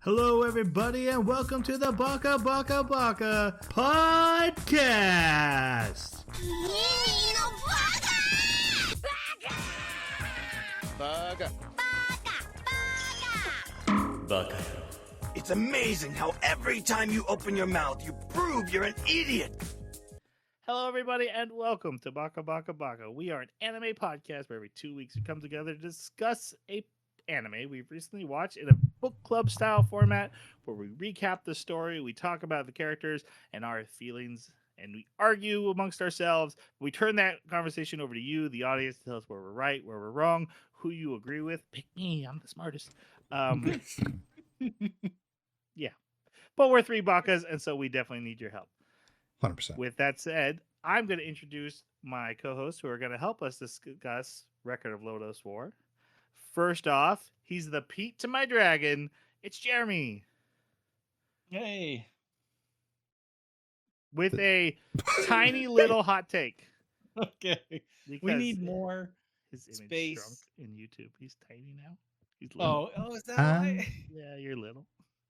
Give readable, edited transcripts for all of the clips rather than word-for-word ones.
Hello, everybody, and welcome to the Baka podcast. Baka. It's amazing how every time you open your mouth, you prove you're an idiot. Hello, everybody, and welcome to Baka. We are an anime podcast where every 2 weeks we come together to discuss a anime we've recently watched in a book club style format where we recap the story, we talk about the characters and our feelings, and we argue amongst ourselves. We turn that conversation over to you, the audience, to tell us where we're right, where we're wrong, who you agree with. Pick me, I'm the smartest. Yeah. But we're three Bakas, and so we definitely need your help. 100%. With that said, I'm going to introduce my co-hosts who are going to help us discuss Record of Lodoss War. First off, he's the Pete to my dragon. It's Jeremy. Hey. With a tiny little hot take. Okay. We need more his image space. shrunk in YouTube. He's tiny now. He's little. Oh, is that why? Yeah, you're little.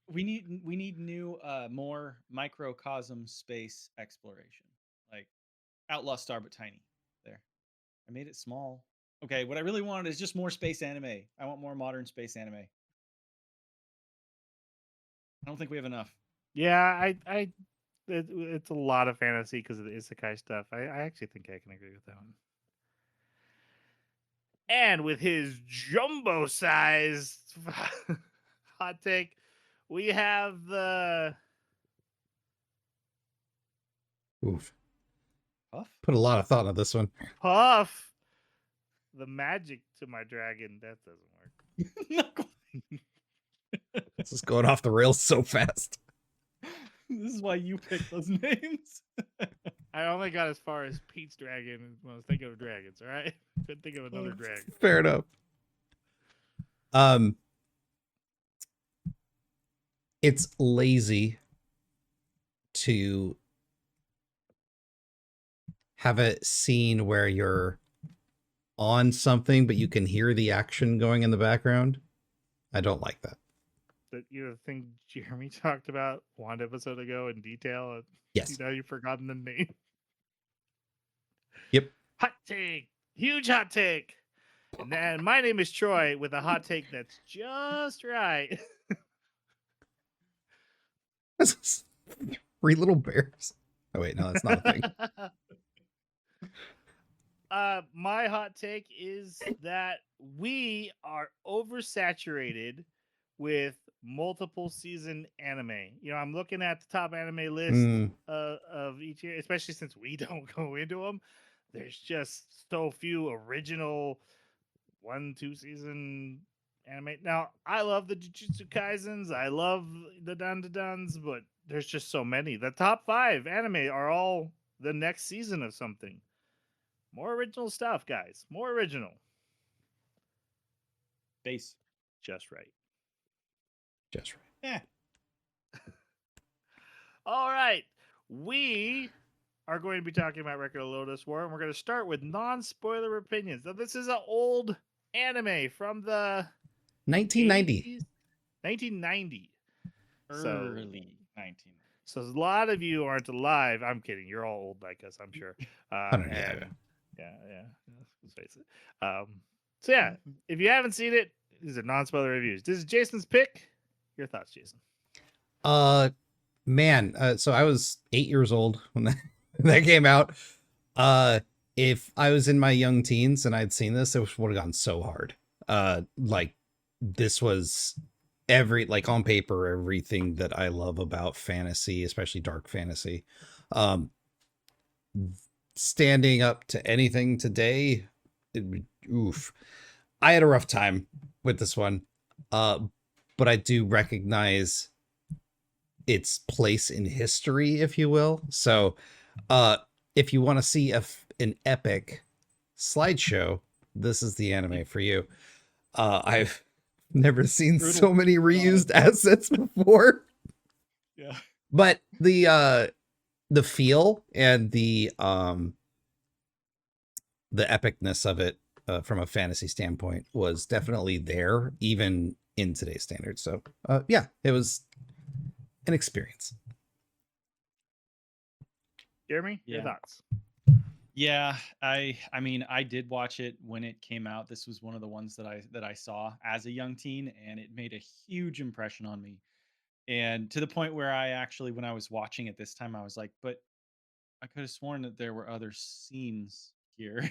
We need new more microcosm space exploration. Like Outlaw Star but tiny. There. I made it small. Okay, what I really wanted is just more space anime. I want more modern space anime. I don't think we have enough. Yeah, it's a lot of fantasy because of the isekai stuff. I actually think I can agree with that one. And with his jumbo-sized hot take, we have the... Oof. Puff? Put a lot of thought into this one. Puff. The magic to my dragon. That doesn't work. Not quite. This is going off the rails so fast. This is why you picked those names. I only got as far as Pete's dragon when I was thinking of dragons, all right? Couldn't think of another dragon. Fair enough. It's lazy to have a scene where you're on something, but you can hear the action going in the background. I don't like that. But the thing Jeremy talked about one episode ago in detail. Yes. You've forgotten the name. Yep. Hot take. Huge hot take. And then my name is Troy with a hot take that's just right. Three little bears. Oh wait, no, that's not a thing. My hot take is that we are oversaturated with multiple season anime. I'm looking at the top anime list of each year, especially since we don't go into them. There's just so few original 1-2 season anime. Now, I love the Jujutsu Kaisens. I love the Dan-da-dans, but there's just so many. The top 5 anime are all the next season of something. More original stuff, guys. More original. Base. Just right. Just right. Yeah. All right. We are going to be talking about Record of Lodoss War, and we're going to start with non-spoiler opinions. Now, this is an old anime from the 1990. 1990. Early 1990. So a lot of you aren't alive. I'm kidding. You're all old like us, I'm sure. Yeah. Let's face it. So yeah, if you haven't seen it, these are non-spoiler reviews. This is Jason's pick. Your thoughts, Jason? Man, so I was 8 years old when that came out. If I was in my young teens and I'd seen this, it would have gone so hard. Like this was on paper, everything that I love about fantasy, especially dark fantasy. Standing up to anything today, oof. I had a rough time with this one. But I do recognize its place in history, if you will. So, if you want to see an epic slideshow, this is the anime for you. I've never seen so many reused assets before. Yeah. But the feel and the epicness of it from a fantasy standpoint was definitely there, even in today's standards. So yeah, it was an experience. Jeremy, your Yeah. thoughts? Yeah, I mean, I did watch it when it came out. This was one of the ones that I saw as a young teen, and it made a huge impression on me. And to the point where I actually, when I was watching it this time, I was like, but I could have sworn that there were other scenes here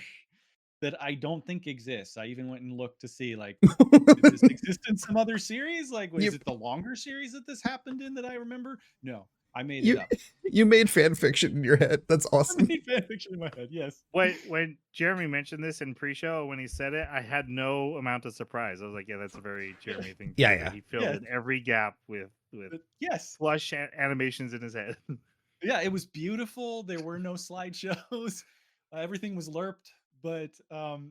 that I don't think exists. I even went and looked to see, like, did this exist in some other series? Like, You is it the longer series that this happened in that I remember? No, I made it you up. you made fan fiction in your head. That's I awesome. made fan fiction in my head. Yes. When Jeremy mentioned this in pre-show, when he said it, I had no amount of surprise. I was like, "Yeah, that's a very Jeremy thing to Yeah, do." yeah. He filled Yes. in every gap with Yes. flush animations in his head. Yeah, it was beautiful. There were no slideshows. Everything was lerped, but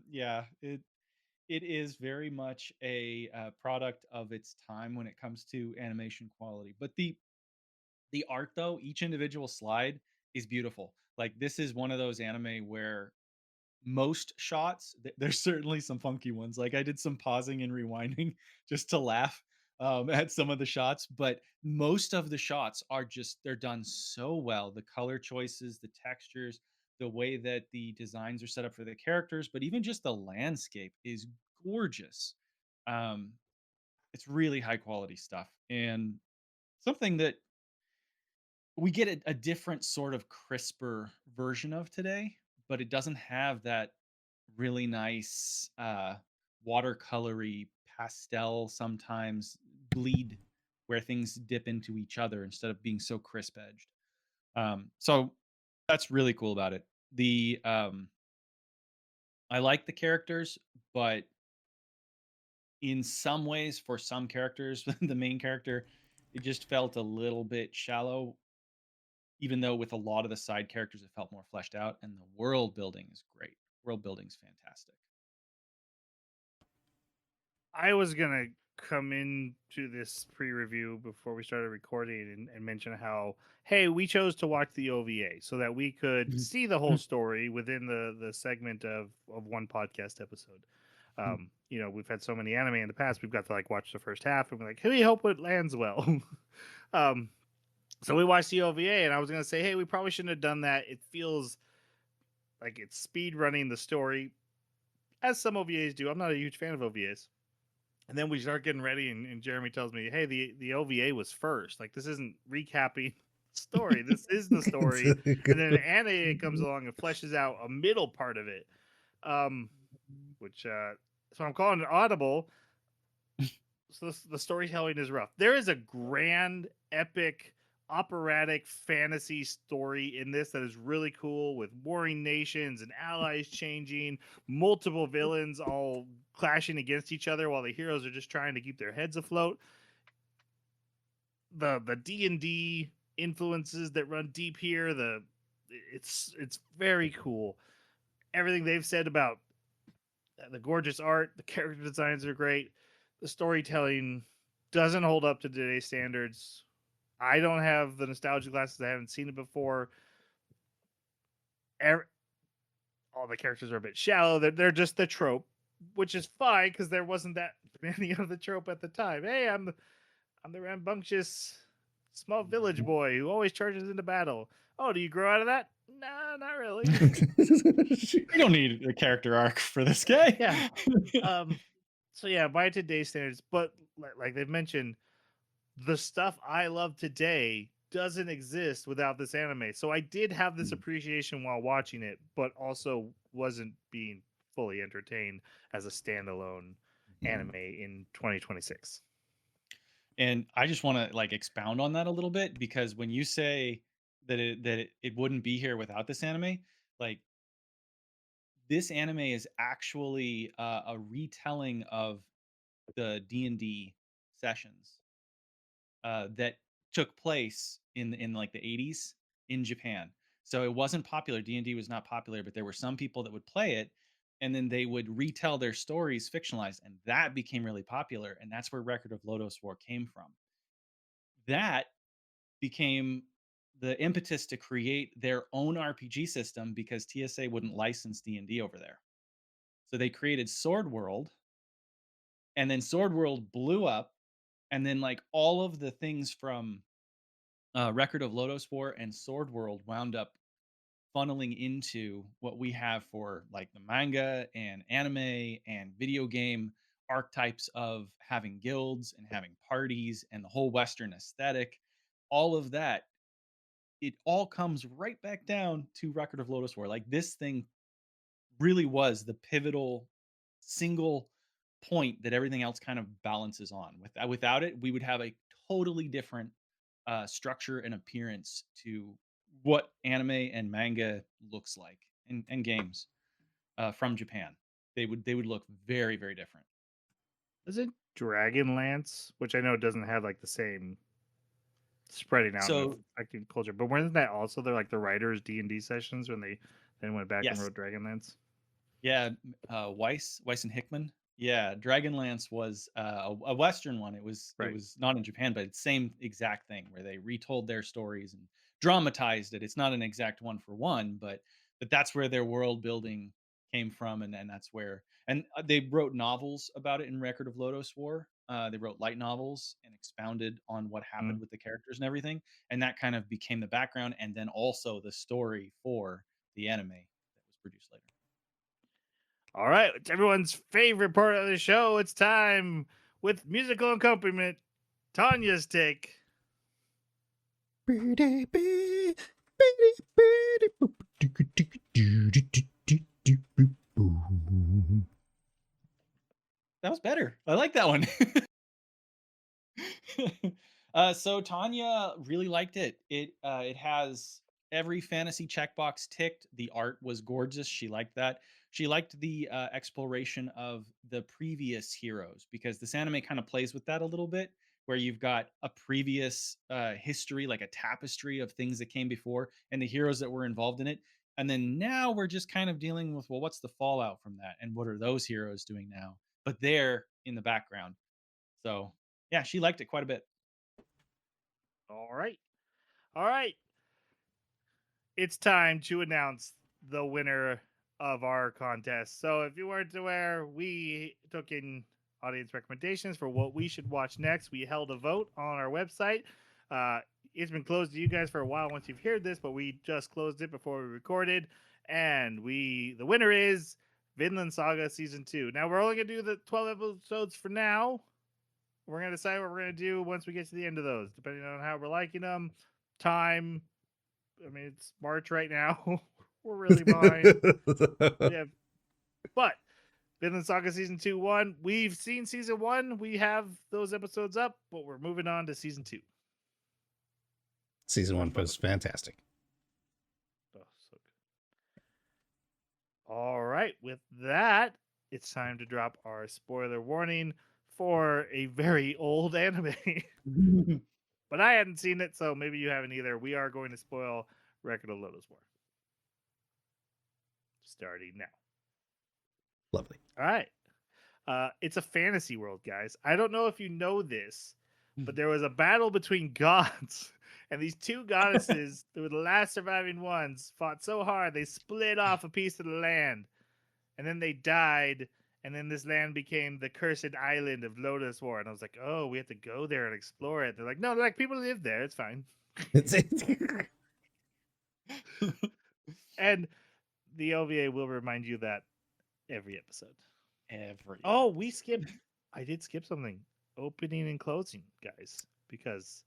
yeah, it is very much a product of its time when it comes to animation quality. But the art, though, each individual slide is beautiful. Like, this is one of those anime where most shots, there's certainly some funky ones. Like, I did some pausing and rewinding just to laugh at some of the shots, but most of the shots are just, they're done so well. The color choices, the textures, the way that the designs are set up for the characters, but even just the landscape is gorgeous. um it's really high quality stuff, and something that we get a different sort of crisper version of today, but it doesn't have that really nice watercolory pastel, sometimes bleed, where things dip into each other instead of being so crisp edged. So that's really cool about it. The I like the characters, but in some ways, for some characters, the main character, it just felt a little bit shallow, even though with a lot of the side characters it felt more fleshed out, and the world building is great. World building's fantastic. I was gonna come into this pre-review before we started recording and mention how, hey, we chose to watch the OVA so that we could see the whole story within the segment of one podcast episode. We've had so many anime in the past, we've got to like watch the first half and we're like, hey, we hope it lands well. um, so we watched the OVA, and I was gonna say, hey, we probably shouldn't have done that. It feels like it's speed running the story, as some OVAs do. I'm not a huge fan of OVAs. And then we start getting ready, and Jeremy tells me, hey, the OVA was first. Like, this isn't recapping the story. This is the story. And then anime comes along and fleshes out a middle part of it. Which so I'm calling it audible. So the storytelling is rough. There is a grand, epic, operatic fantasy story in this that is really cool, with warring nations and allies changing, multiple villains all clashing against each other while the heroes are just trying to keep their heads afloat. The D&D influences that run deep here, it's very cool. Everything they've said about the gorgeous art, the character designs are great. The storytelling doesn't hold up to today's standards. I don't have the nostalgia glasses. I haven't seen it before. All the characters are a bit shallow. They're just the trope, which is fine because there wasn't that many of the trope at the time. Hey, I'm the rambunctious small village boy who always charges into battle. Oh, do you grow out of that? Nah, not really. We don't need a character arc for this guy. Yeah. So yeah, by today's standards, but like they've mentioned, the stuff I love today doesn't exist without this anime. So I did have this appreciation while watching it, but also wasn't being fully entertained as a standalone anime in 2026. And I just want to like expound on that a little bit, because when you say that it wouldn't be here without this anime, like, this anime is actually a retelling of the D&D sessions that took place in like the 80s in Japan. So it wasn't popular. D&D was not popular, but there were some people that would play it, and then they would retell their stories fictionalized, and that became really popular, and that's where Record of Lodoss War came from. That became the impetus to create their own RPG system, because TSA wouldn't license D&D over there. So they created Sword World, and then Sword World blew up, and then like all of the things from Record of Lodoss War and Sword World wound up funneling into what we have for like the manga and anime and video game archetypes of having guilds and having parties and the whole Western aesthetic. All of that, it all comes right back down to Record of Lodoss War. Like this thing really was the pivotal single point that everything else kind of balances on. Without it, we would have a totally different structure and appearance to what anime and manga looks like, and games from Japan. They would look very, very different. Isn't Dragonlance, which I know doesn't have like the same spreading out So of affecting culture, but wasn't that also they're like the writers D&D sessions when they then went back and yes, wrote Dragonlance? yeah, Weiss and Hickman. Yeah, Dragonlance was a Western one. It Right. was not in Japan, but it's same exact thing where they retold their stories and dramatized it. It's not an exact one for one, but that's where their world building came from, and that's where they wrote novels about it in Record of Lodoss War. They wrote light novels and expounded on what happened with the characters and everything, and that kind of became the background, and then also the story for the anime that was produced later. All right, it's everyone's favorite part of the show. It's time with musical accompaniment. Tanya's take. That was better. I like that one. So Tanya really liked it. It has every fantasy checkbox ticked. The art was gorgeous. She liked that. She liked the exploration of the previous heroes, because this anime kind of plays with that a little bit, where you've got a previous history, like a tapestry of things that came before and the heroes that were involved in it. And then now we're just kind of dealing with, well, what's the fallout from that? And what are those heroes doing now? But they're in the background. So yeah, she liked it quite a bit. All right. All right. It's time to announce the winner of our contest. So if you weren't aware, we took in audience recommendations for what we should watch next. We held a vote on our website. It's been closed to you guys for a while once you've heard this, but we just closed it before we recorded. And the winner is Vinland Saga Season 2. Now, we're only going to do the 12 episodes for now. We're going to decide what we're going to do once we get to the end of those, depending on how we're liking them, time. I mean, it's March right now. We're really behind. Yeah. But Vinland Saga Season 2 1. We've seen Season 1. We have those episodes up, but we're moving on to Season 2. Season 1 was fantastic. Oh, so good. All right. With that, it's time to drop our spoiler warning for a very old anime. But I hadn't seen it, so maybe you haven't either. We are going to spoil Record of Lodoss War. Starting now. Lovely. All right. It's a fantasy world, guys. I don't know if you know this, but there was a battle between gods. And these two goddesses, they were the last surviving ones, fought so hard they split off a piece of the land. And then they died. And then this land became the cursed island of Lodoss War. And I was like, oh, we have to go there and explore it. They're like, no, like people live there. It's fine. And the OVA will remind you that every episode. Oh, we skipped. I did skip something. Opening and closing, guys, because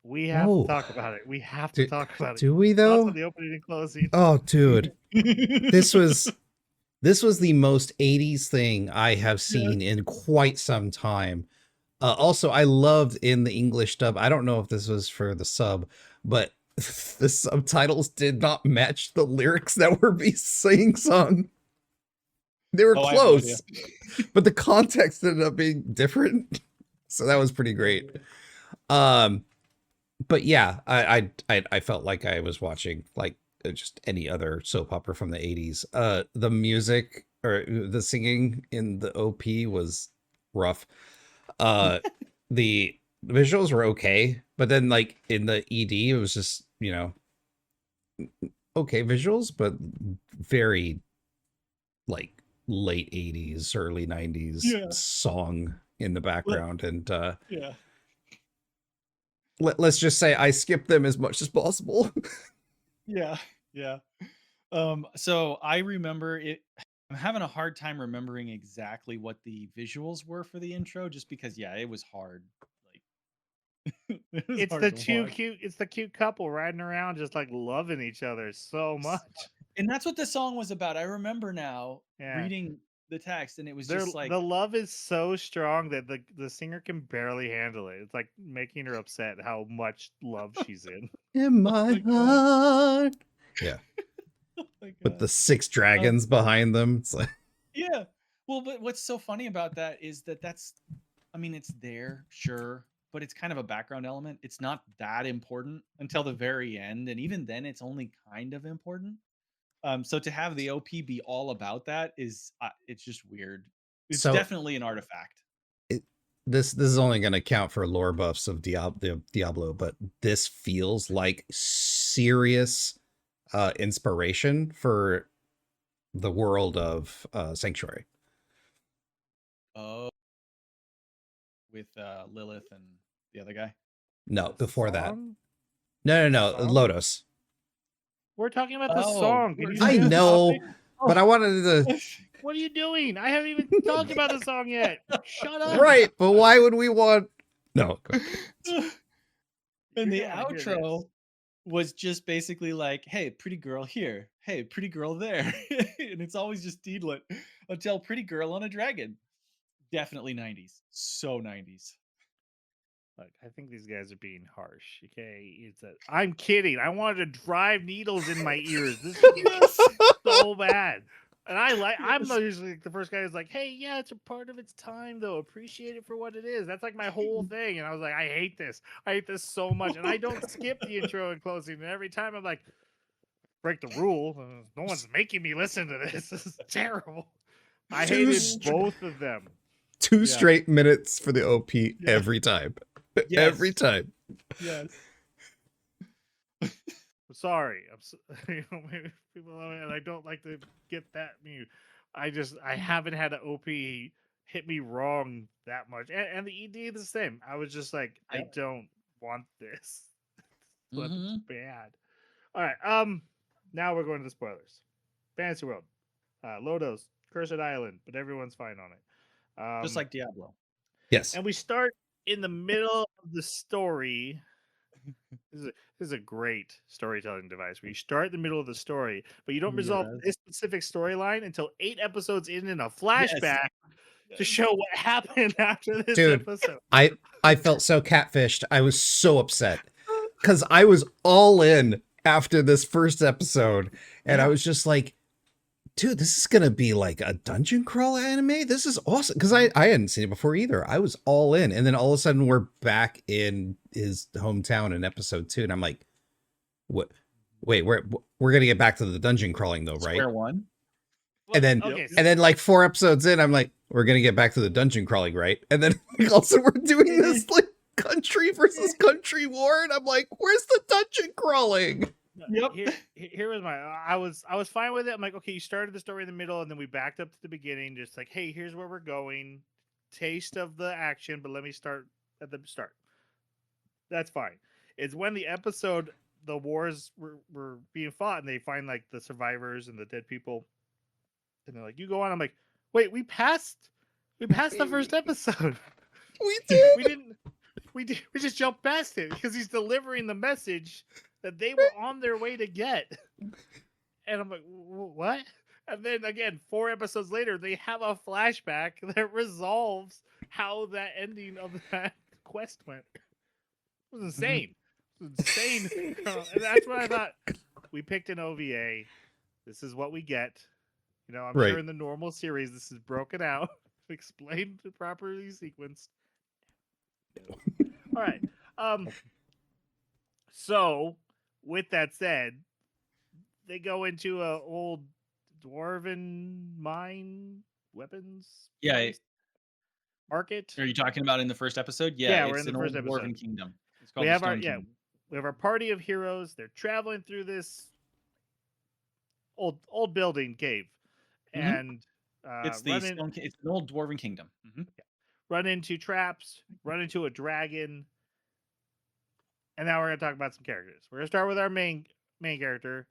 we have to talk about it. We have to talk about it. Do we though? Also, the opening and closing. Oh, dude, this was the most 80s thing I have seen in quite some time. Also, I loved in the English dub. I don't know if this was for the sub, but the subtitles did not match the lyrics that were being sung. They were close, but the context ended up being different. So that was pretty great. But yeah, I felt like I was watching like just any other soap opera from the 80s. The music or the singing in the OP was rough. The visuals were okay, but then like in the ED, it was just, you know, okay visuals, but very like late 80s, early 90s song in the background, and Yeah. let's just say I skip them as much as possible. Yeah. Yeah. So I remember it. I'm having a hard time remembering exactly what the visuals were for the intro, just because, yeah, it was hard. Like, it was It's hard the to two watch. cute. It's the cute couple riding around, just like loving each other so much. And that's what the song was about. I remember now Yeah. reading the text, and it was just like, The love is so strong that the singer can barely handle it. It's like making her upset how much love she's in. In my my God. heart. Yeah. oh my With God. the 6 dragons behind them. It's like, Yeah. Well, but what's so funny about that is that's, I mean, it's there, sure, but it's kind of a background element. It's not that important until the very end, and even then, it's only kind of important. So to have the OP be all about that is, it's just weird. It's so definitely an artifact. this is only going to count for lore buffs of Diablo, but this feels like serious inspiration for the world of Sanctuary. Oh, with Lilith and the other guy. No, The before that. song? No, Song? Lodoss. We're talking about the Oh, song. Can you I stay on know, topic? but I wanted to. What are you doing? I haven't even talked about the song yet. Shut up. Right, but why would we want? No. Go ahead. And the You're gonna wanna hear outro this. was just basically like, hey, pretty girl here. Hey, pretty girl there. And it's always just Deedlit until pretty girl on a dragon. Definitely 90s. So 90s. Look, I think these guys are being harsh. Okay, I'm kidding. I wanted to drive needles in my ears. This is so bad. And I'm usually the first guy who's like, hey, yeah, it's a part of its time though. Appreciate it for what it is. That's like my whole thing. And I was like, I hate this. I hate this so much. And I don't skip the intro and closing. And every time I'm like, break the rule. No one's making me listen to this. This is terrible. I hated both of them. 2 straight minutes for the OP every time. Yes. Every time. Yes. Sorry, maybe people love it, and I don't like to get that mute. I haven't had an OP hit me wrong that much, and the ED the same. I was just like, I don't want this. But it's bad. All right, now we're going to the spoilers. Fantasy World, Lodoss, Cursed Island, but everyone's fine on it. Just like Diablo. Yes. And we start in the middle of the story. This is a great storytelling device where you start in the middle of the story, but you don't resolve this specific storyline until 8 episodes in a flashback to show what happened after this episode. I felt so catfished. I was so upset because I was all in after this first episode, and I was just like, dude, this is gonna be like a dungeon crawl anime. This is awesome because I hadn't seen it before either. I was all in, and then all of a sudden we're back in his hometown in episode 2, and I'm like, what? Wait, we're gonna get back to the dungeon crawling though, right? Square one. And then and then like 4 episodes in, I'm like, we're gonna get back to the dungeon crawling, right? And then also we're doing this like country versus country war, and I'm like, where's the dungeon crawling? Yep. Here was I was fine with it. I'm like, okay, you started the story in the middle, and then we backed up to the beginning, just like, hey, here's where we're going, taste of the action, but let me start at the start. That's fine. It's when the wars were being fought, and they find like the survivors and the dead people, and they're like, you go on. I'm like, wait, we passed the first episode. We did. We just jumped past it because he's delivering the message that they were on their way to get. And I'm like, what? And then again, 4 episodes later, they have a flashback that resolves how that ending of that quest went. It was insane. It was insane. And that's what I thought. We picked an OVA. This is what we get. You know, I'm sure in the normal series, this is broken out, explained, properly sequenced. All right. So, with that said, they go into a old dwarven mine weapons. Yeah. Market. Are you talking about in the first episode? Yeah, it's we're in the first episode. Dwarven kingdom. It's called we have our Kingdom. we have our party of heroes. They're traveling through this old building cave, and it's an old Dwarven kingdom. Yeah. run into traps, run into a dragon, and now we're gonna talk about some characters. We're gonna start with our main character.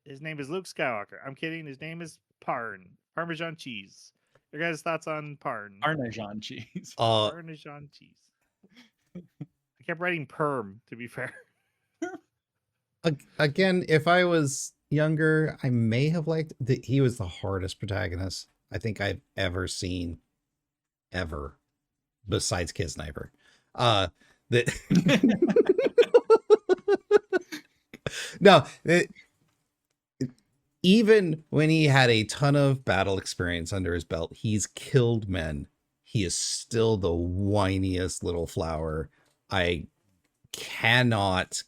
His name is Luke Skywalker. I'm kidding. His name is Parn. Parmesan cheese. Your guys' thoughts on Parn? Parmesan cheese. Parmesan cheese. I kept writing perm, to be fair. Again, if I was younger, I may have liked that. He was the hardest protagonist I think I've ever seen, ever, besides Kid Sniper. That no, even when he had a ton of battle experience under his belt, he's killed men. He is still the whiniest little flower. I cannot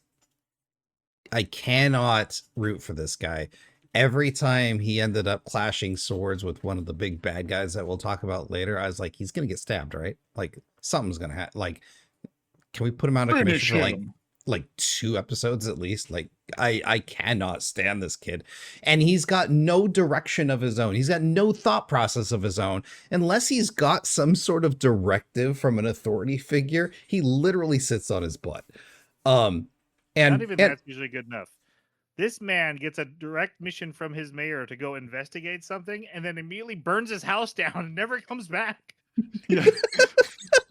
root for this guy. Every time he ended up clashing swords with one of the big bad guys that we'll talk about later, I was like, he's gonna get stabbed, right? Like something's gonna happen. Like, can we put him out of commission for like 2 episodes at least? Like, I cannot stand this kid. And he's got no direction of his own. He's got no thought process of his own. Unless he's got some sort of directive from an authority figure, he literally sits on his butt. And not even that's usually good enough. This man gets a direct mission from his mayor to go investigate something, and then immediately burns his house down and never comes back. Yeah.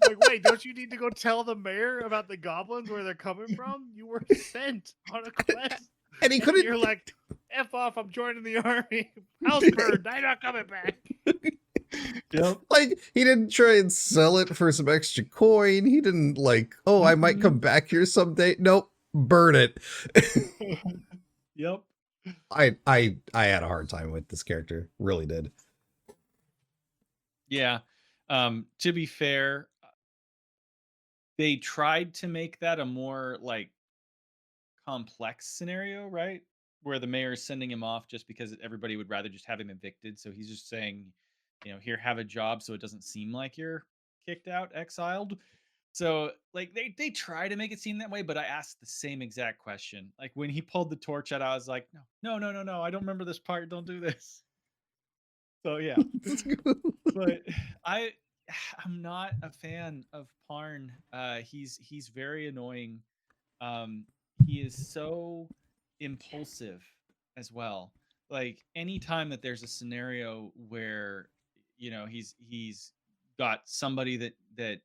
Like, wait, don't you need to go tell the mayor about the goblins, where they're coming from? You were sent on a quest. And he couldn't. You're like, F off, I'm joining the army. House burned, I'm not coming back. Yep. Like, he didn't try and sell it for some extra coin. He didn't like, oh, I might come back here someday. Nope, burn it. Yep. I had a hard time with this character. Really did. Yeah. To be fair, they tried to make that a more like complex scenario, right? Where the mayor is sending him off just because everybody would rather just have him evicted. So he's just saying, here, have a job so it doesn't seem like you're kicked out, exiled. So like they try to make it seem that way, but I asked the same exact question. Like when he pulled the torch out, I was like, no, I don't remember this part. Don't do this. So yeah. But I'm not a fan of Parn. He's very annoying. He is so impulsive as well. Like anytime that there's a scenario where he's got somebody that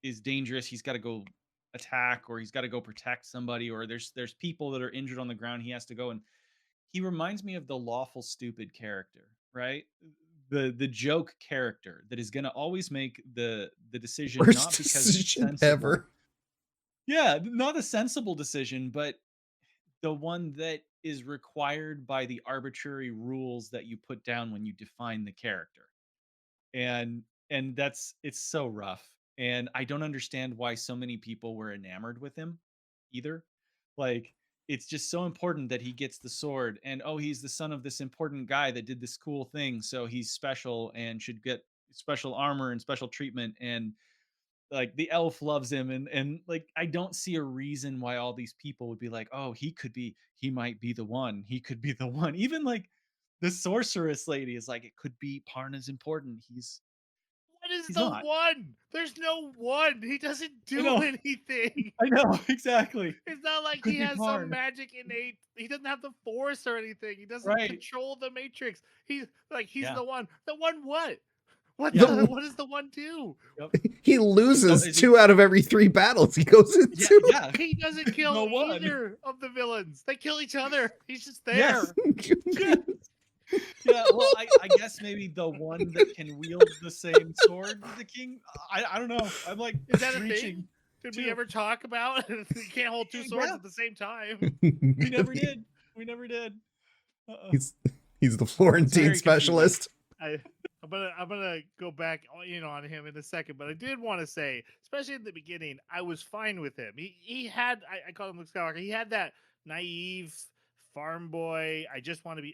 is dangerous, he's got to go attack, or he's got to go protect somebody, or there's people that are injured on the ground, he has to go. And he reminds me of the lawful stupid character, right? The joke character that is going to always make the decision Worst not because decision it's sensible. ever. Yeah, not a sensible decision, but the one that is required by the arbitrary rules that you put down when you define the character. And it's so rough. And I don't understand why so many people were enamored with him either. Like, it's just so important that he gets the sword, and he's the son of this important guy that did this cool thing, so he's special and should get special armor and special treatment. And like the elf loves him, and like I don't see a reason why all these people would be like, oh, he might be the one. He could be the one. Even like the sorceress lady is like, it could be Parna's important. What is He's the not. one? There's no one. He doesn't do anything. I know, exactly. It's not like Could he be has Parn. some magic innate. He doesn't have the force or anything. He doesn't Right. control the matrix. He's Yeah. the one. The one what? What Yeah. what does the one do? Yep. He loses So is 2 out of every 3 battles he goes into. Yeah. He doesn't kill No one. either of the villains. They kill each other. He's just there. Yes. Yeah, well, I guess maybe the one that can wield the same sword as the king. I don't know. I'm like, Is that a reaching. thing? Did we ever talk about you can't hold 2 swords at the same time? We never did. He's the Florentine very specialist. I'm gonna go back on him in a second, but I did want to say, especially at the beginning, I was fine with him. He had I call him Luke Skywalker. He had that naive farm boy.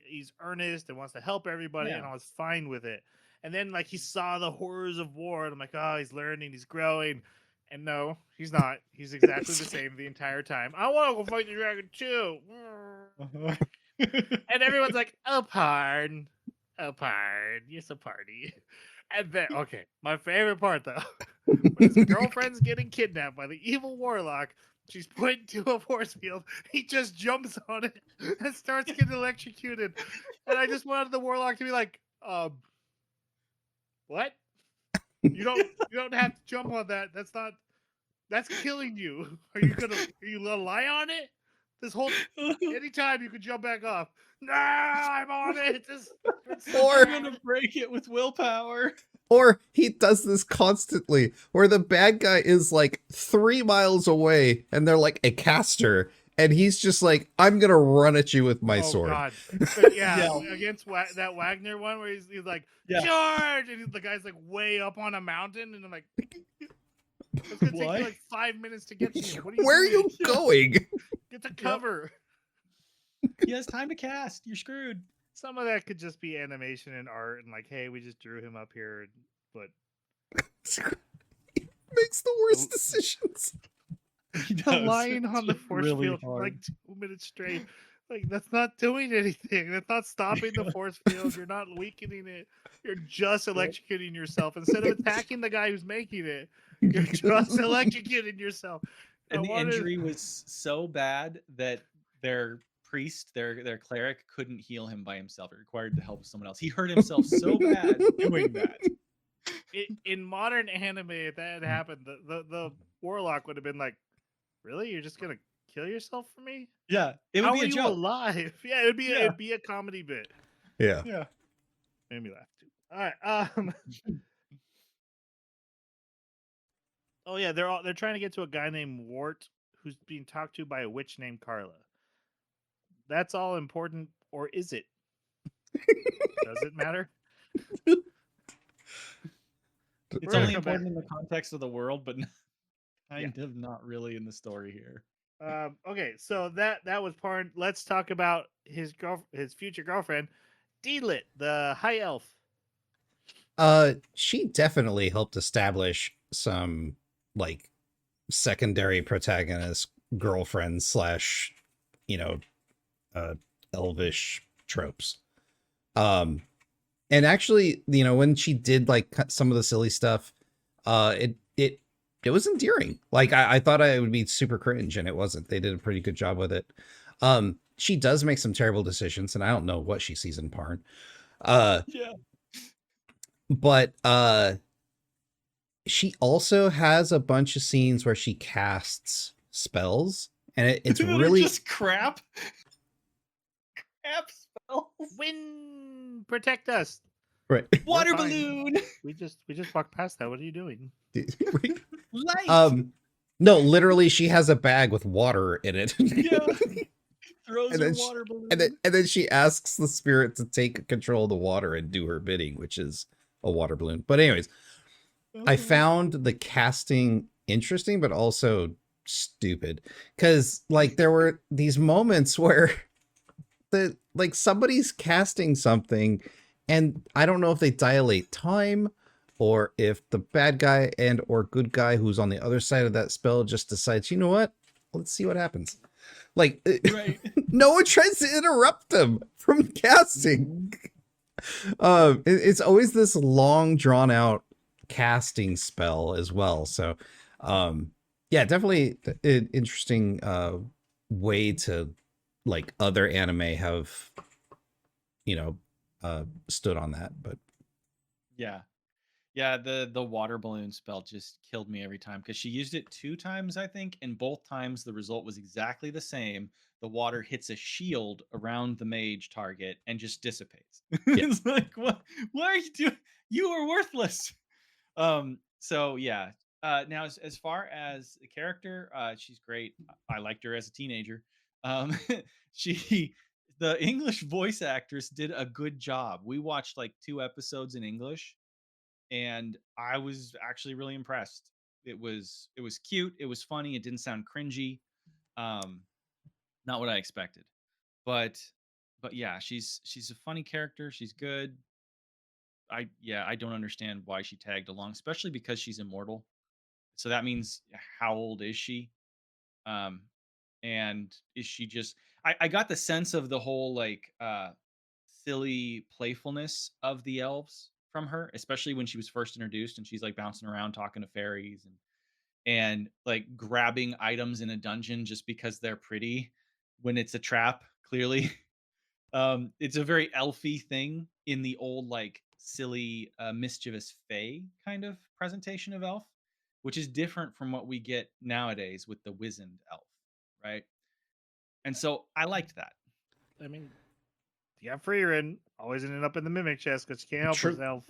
He's earnest and wants to help everybody, and I was fine with it. And then like he saw the horrors of war, and I'm like, oh, he's learning, he's growing. And no, he's not. He's exactly the same the entire time. I want to go fight the dragon too. And everyone's like, oh, Parn, you're so party. And then, okay, my favorite part though, when his girlfriend's getting kidnapped by the evil warlock, she's put into a force field. He just jumps on it and starts getting electrocuted. And I just wanted the warlock to be like, what? You don't have to jump on that. That's killing you. Are you gonna lie on it? This whole anytime you can jump back off. Nah, I'm on it. Or- You're gonna break it with willpower. Or he does this constantly, where the bad guy is like 3 miles away and they're like a caster, and he's just like, I'm gonna run at you with my sword. God. But yeah, Yeah. against that Wagner one where he's like, Yeah. George! And the guy's like way up on a mountain, and I'm like, it's gonna take What? you like 5 minutes to get to you. What are you Where are doing? you going? Get to cover. He has time to cast. You're screwed. Some of that could just be animation and art, and like, hey, we just drew him up here, but He makes the worst decisions. He the does. line It's on the just force really field for hard. like 2 minutes straight. Like, that's not doing anything. That's not stopping the force field. You're not weakening it. You're just electrocuting yourself. Instead of attacking the guy who's making it, you're just electrocuting yourself. And the injury was so bad that their priest, their cleric, couldn't heal him by himself. It required the help of someone else. He hurt himself so bad doing that. In modern anime, if that had happened, the warlock would have been like, really? You're just going to kill yourself for me? Yeah, it would How be are a you joke. alive? Yeah, it'd be a comedy bit. Yeah. Yeah. Made me laugh too. All right. Oh yeah, they're trying to get to a guy named Wart who's being talked to by a witch named Carla. That's all important, or is it? Does it matter? It's We're only gonna come important in the context of the world, but kind of not really in the story here. Okay, so that was part. Let's talk about his future girlfriend, Deedlit, the high elf. She definitely helped establish some like secondary protagonist girlfriend slash, you know, elvish tropes. And actually, you know, when she did like some of the silly stuff, it was endearing. Like I thought it would be super cringe, and it wasn't. They did a pretty good job with it. She does make some terrible decisions, and I don't know what she sees in Parn. Yeah. But she also has a bunch of scenes where she casts spells, and it's They're really just crap. Crap spells. Wind, protect us. right. Water fine. balloon. We just walked past that. What are you doing? Light. No, literally, she has a bag with water in it. Yeah. Throws And her then she- water balloon. and then she asks the spirit to take control of the water and do her bidding, which is a water balloon. But anyways, I found the casting interesting, but also stupid, because like there were these moments where like somebody's casting something, and I don't know if they dilate time or if the bad guy and or good guy who's on the other side of that spell just decides, you know what, let's see what happens. Like, Right. no one tries to interrupt them from casting. It's always this long drawn out casting spell as well. So, yeah, definitely an interesting way to like other anime have, you know, stood on that. But Yeah. Yeah, the water balloon spell just killed me every time because she used it 2 times, I think, and both times the result was exactly the same. The water hits a shield around the mage target and just dissipates. It's like, what are you doing? You are worthless. So yeah. Now as far as the character, she's great. I liked her as a teenager. Um she the English voice actress did a good job. We watched like 2 episodes in English, and I was actually really impressed. It was cute, it was funny, it didn't sound cringy. Not what I expected. But yeah, she's a funny character, she's good. I don't understand why she tagged along, especially because she's immortal. So that means how old is she? Um and is she just I got the sense of the whole like silly playfulness of the elves from her, especially when she was first introduced and she's like bouncing around talking to fairies and like grabbing items in a dungeon just because they're pretty when it's a trap, clearly. It's a very elfy thing in the old, like silly, mischievous fae kind of presentation of elf, which is different from what we get nowadays with the wizened elf, right? And so I liked that. I mean, yeah, Freerin always ended up in the mimic chest because she can't help True. herself.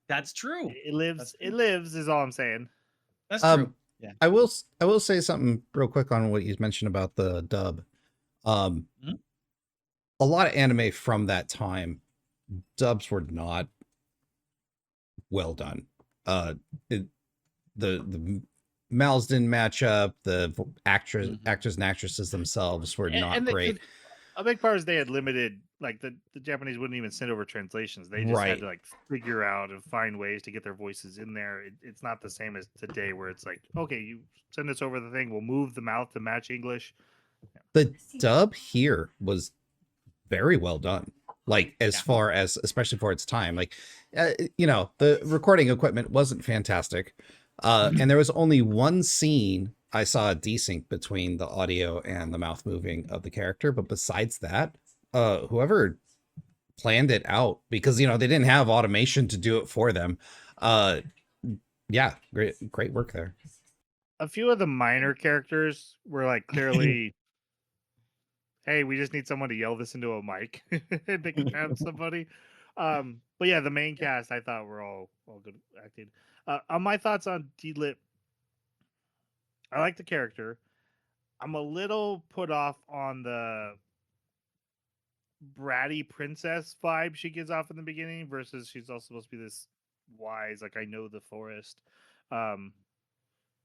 That's true. It lives. That's It true. lives is all I'm saying. That's true. Yeah. I will say something real quick on what you mentioned about the dub. Mhm. A lot of anime from that time, dubs were not well done. The mouths didn't match up. The actors and actresses themselves were not great. A big part is they had limited, like the Japanese wouldn't even send over translations. They just had to like figure out and find ways to get their voices in there. It's not the same as today where it's like, okay, you send us over the thing, we'll move the mouth to match English. The dub here was very well done. Like as far as, especially for its time, like, the recording equipment wasn't fantastic. And there was only one scene I saw a desync between the audio and the mouth moving of the character. But besides that, whoever planned it out, because, they didn't have automation to do it for them. Yeah, great work there. A few of the minor characters were like clearly, hey, we just need someone to yell this into a mic and they can have somebody. But yeah, the main cast I thought were all good acting. On my thoughts on Deedlit, I like the character. I'm a little put off on the bratty princess vibe she gives off in the beginning versus she's also supposed to be this wise, like I know the forest.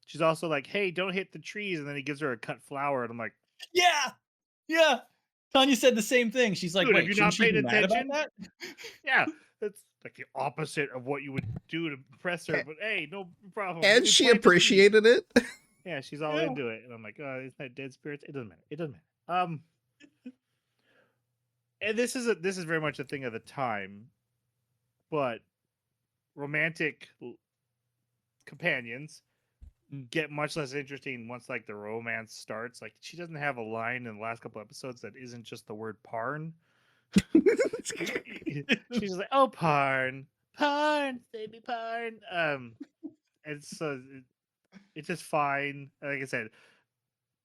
She's also like, hey, don't hit the trees, and then he gives her a cut flower, and I'm like, yeah. Tanya said the same thing. She's like, dude, wait, have you shouldn't not she paid be mad about attention? that? Yeah, that's like the opposite of what you would do to impress her. But hey, no problem. And You she planted trees. appreciated it. Yeah, she's all into it, and I'm like, oh, isn't that dead spirits? It doesn't matter. It doesn't matter. And this is very much a thing of the time, but romantic companions get much less interesting once like the romance starts. Like she doesn't have a line in the last couple episodes that isn't just the word parn. She's like, oh, parn, baby, parn. It's just fine. Like I said,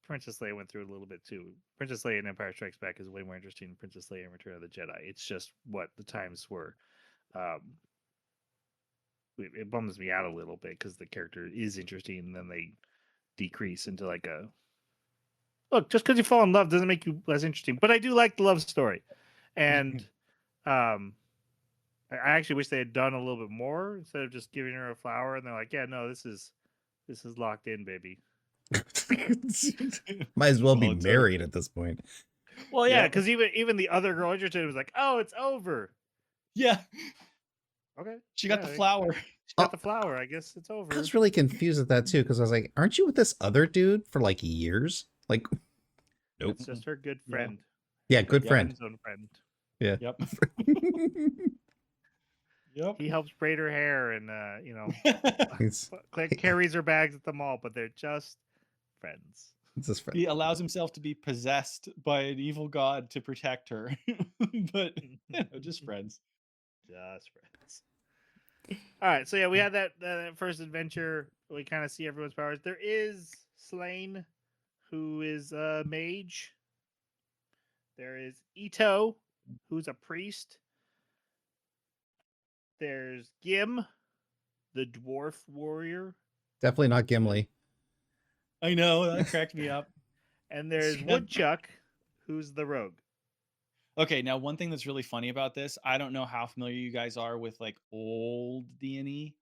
Princess Leia went through it a little bit too. Princess Leia in Empire Strikes Back is way more interesting than Princess Leia in Return of the Jedi. It's just what the times were. It bums me out a little bit because the character is interesting and then they decrease into like a look, just because you fall in love doesn't make you less interesting. But I do like the love story. And I actually wish they had done a little bit more instead of just giving her a flower and they're like, yeah, no, this is locked in, baby. Might as well be married at this point. Well, yeah, because even the other girl interested was like, oh, it's over. Yeah. Okay. She got the flower. She got the flower. I guess it's over. I was really confused at that too, because I was like, aren't you with this other dude for like years? Like, nope. It's just her good friend. Yeah, good friend. Own friend. Yeah. Yep. Yep. He helps braid her hair and carries her bags at the mall, but they're just friends. It's his friend. He allows himself to be possessed by an evil god to protect her, but just friends. Just friends. All right, so yeah, we had that first adventure. We kind of see everyone's powers. There is Slain, who is a mage. There is Ito, who's a priest. There's Gim, the dwarf warrior. Definitely not Gimli. I know, that cracked me up. And there's Woodchuck, who's the rogue. Okay, now one thing that's really funny about this, I don't know how familiar you guys are with like old D&D,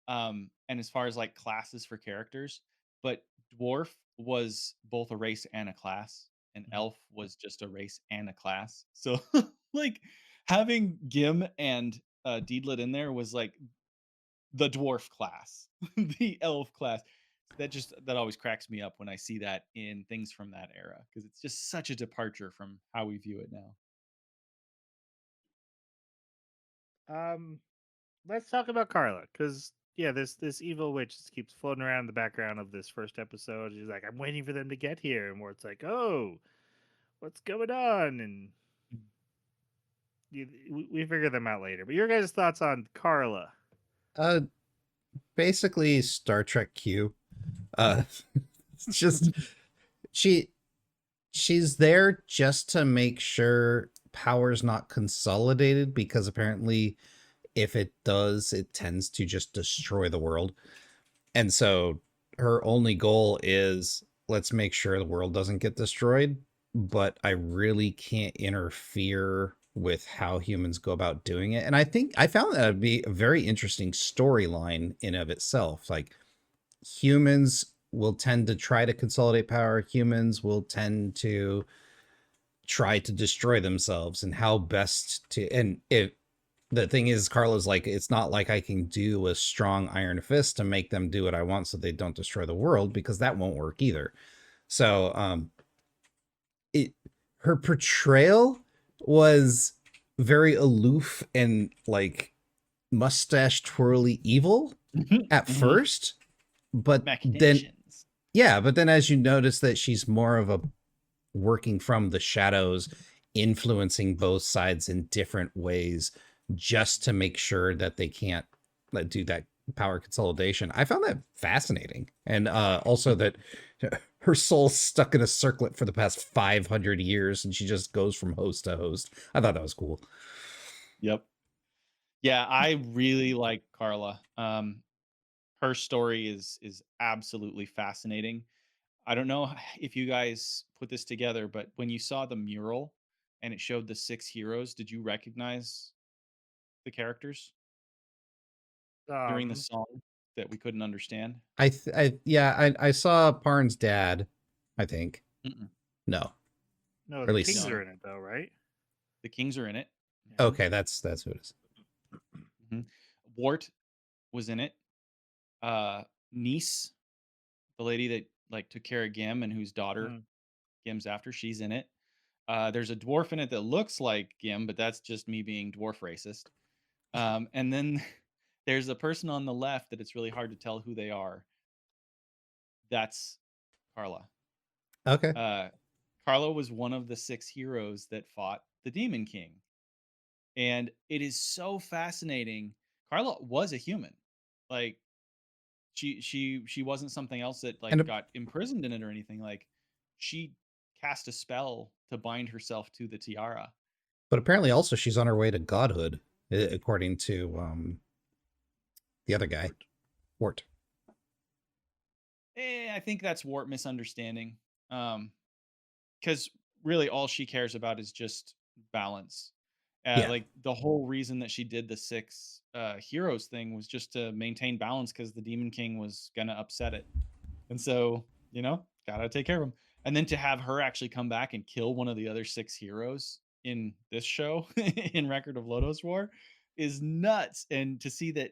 and as far as like classes for characters, but dwarf was both a race and a class, and elf was just a race and a class. So like having Gim and Deedlit in there was like the dwarf class, the elf class. That always cracks me up when I see that in things from that era, because it's just such a departure from how we view it now. Let's talk about Carla, because yeah, this evil witch just keeps floating around in the background of this first episode. She's like, I'm waiting for them to get here, and Mort's like, oh, what's going on? And we figure them out later. But your guys' thoughts on Carla? Uh, basically Star Trek Q. It's just she's there just to make sure power's not consolidated, because apparently if it does, it tends to just destroy the world. And so her only goal is, let's make sure the world doesn't get destroyed, but I really can't interfere with how humans go about doing it. And I think I found that to be a very interesting storyline in of itself. Like, humans will tend to try to consolidate power. Humans will tend to try to destroy themselves, and how best to, and if the thing is, Carla's like, it's not like I can do a strong iron fist to make them do what I want so they don't destroy the world, because that won't work either. So her portrayal was very aloof and like mustache twirly evil at first, but then but then as you notice that she's more of a working from the shadows, influencing both sides in different ways, just to make sure that they can't do that power consolidation. I found that fascinating. And also that her soul's stuck in a circlet for the past 500 years and she just goes from host to host. I thought that was cool. Yep. Yeah, I really like Carla. Her story is absolutely fascinating. I don't know if you guys put this together, but when you saw the mural and it showed the 6 heroes, did you recognize the characters during the song that we couldn't understand? I saw Parn's dad, I think. No, the Kings are in it though, right? The Kings are in it. Okay, that's who it is. Wart was in it. Niece, the lady that like took care of Gim and whose daughter Gim's after, she's in it. There's a dwarf in it that looks like Gim, but that's just me being dwarf racist. And then there's a person on the left that it's really hard to tell who they are. That's Carla. Okay. Carla was one of the 6 heroes that fought the Demon King. And it is so fascinating. Carla was a human. Like, she wasn't something else that like got imprisoned in it or anything. Like, she cast a spell to bind herself to the tiara. But apparently also she's on her way to godhood, according to the other guy, Wart. I think that's Wart misunderstanding. Because really all she cares about is just balance. Like, the whole reason that she did the 6 heroes thing was just to maintain balance, because the Demon King was gonna upset it. And so, gotta take care of him. And then to have her actually come back and kill one of the other 6 heroes in this show, in Record of Lodoss War, is nuts. And to see that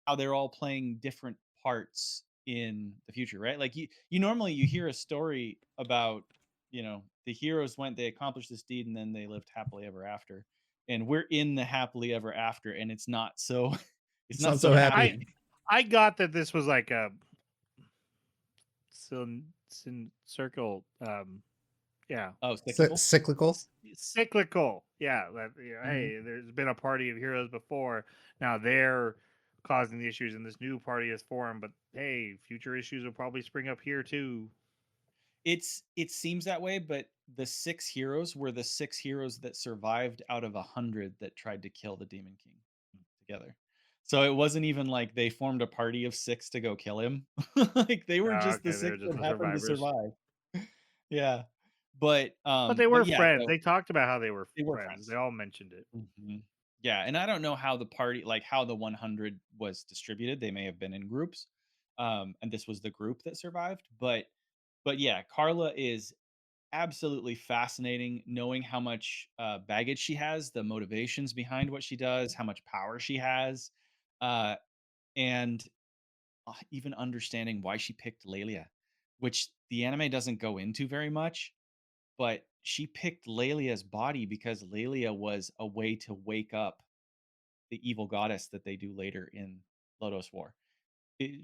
how they're all playing different parts in the future, right? Like, you normally you hear a story about, the heroes went, they accomplished this deed, and then they lived happily ever after. And we're in the happily ever after, and it's not so it's not so happy. I got that this was like a circle. Yeah. Oh, cyclical. Cyclical. Yeah. Hey, there's been a party of heroes before. Now they're causing the issues, and this new party is formed. But hey, future issues will probably spring up here too. It seems that way, but the 6 heroes were the 6 heroes that survived out of 100 that tried to kill the Demon King together. So it wasn't even like they formed a party of 6 to go kill him. Like, they were just the 6 that happened to survive. Yeah. But they were friends. So they talked about how they were friends. They all mentioned it. Yeah, and I don't know how the party, like how the 100 was distributed. They may have been in groups. And this was the group that survived, but yeah, Carla is absolutely fascinating, knowing how much baggage she has, the motivations behind what she does, how much power she has, and even understanding why she picked Lelia, which the anime doesn't go into very much, but she picked Lelia's body because Lelia was a way to wake up the evil goddess that they do later in Lodoss War.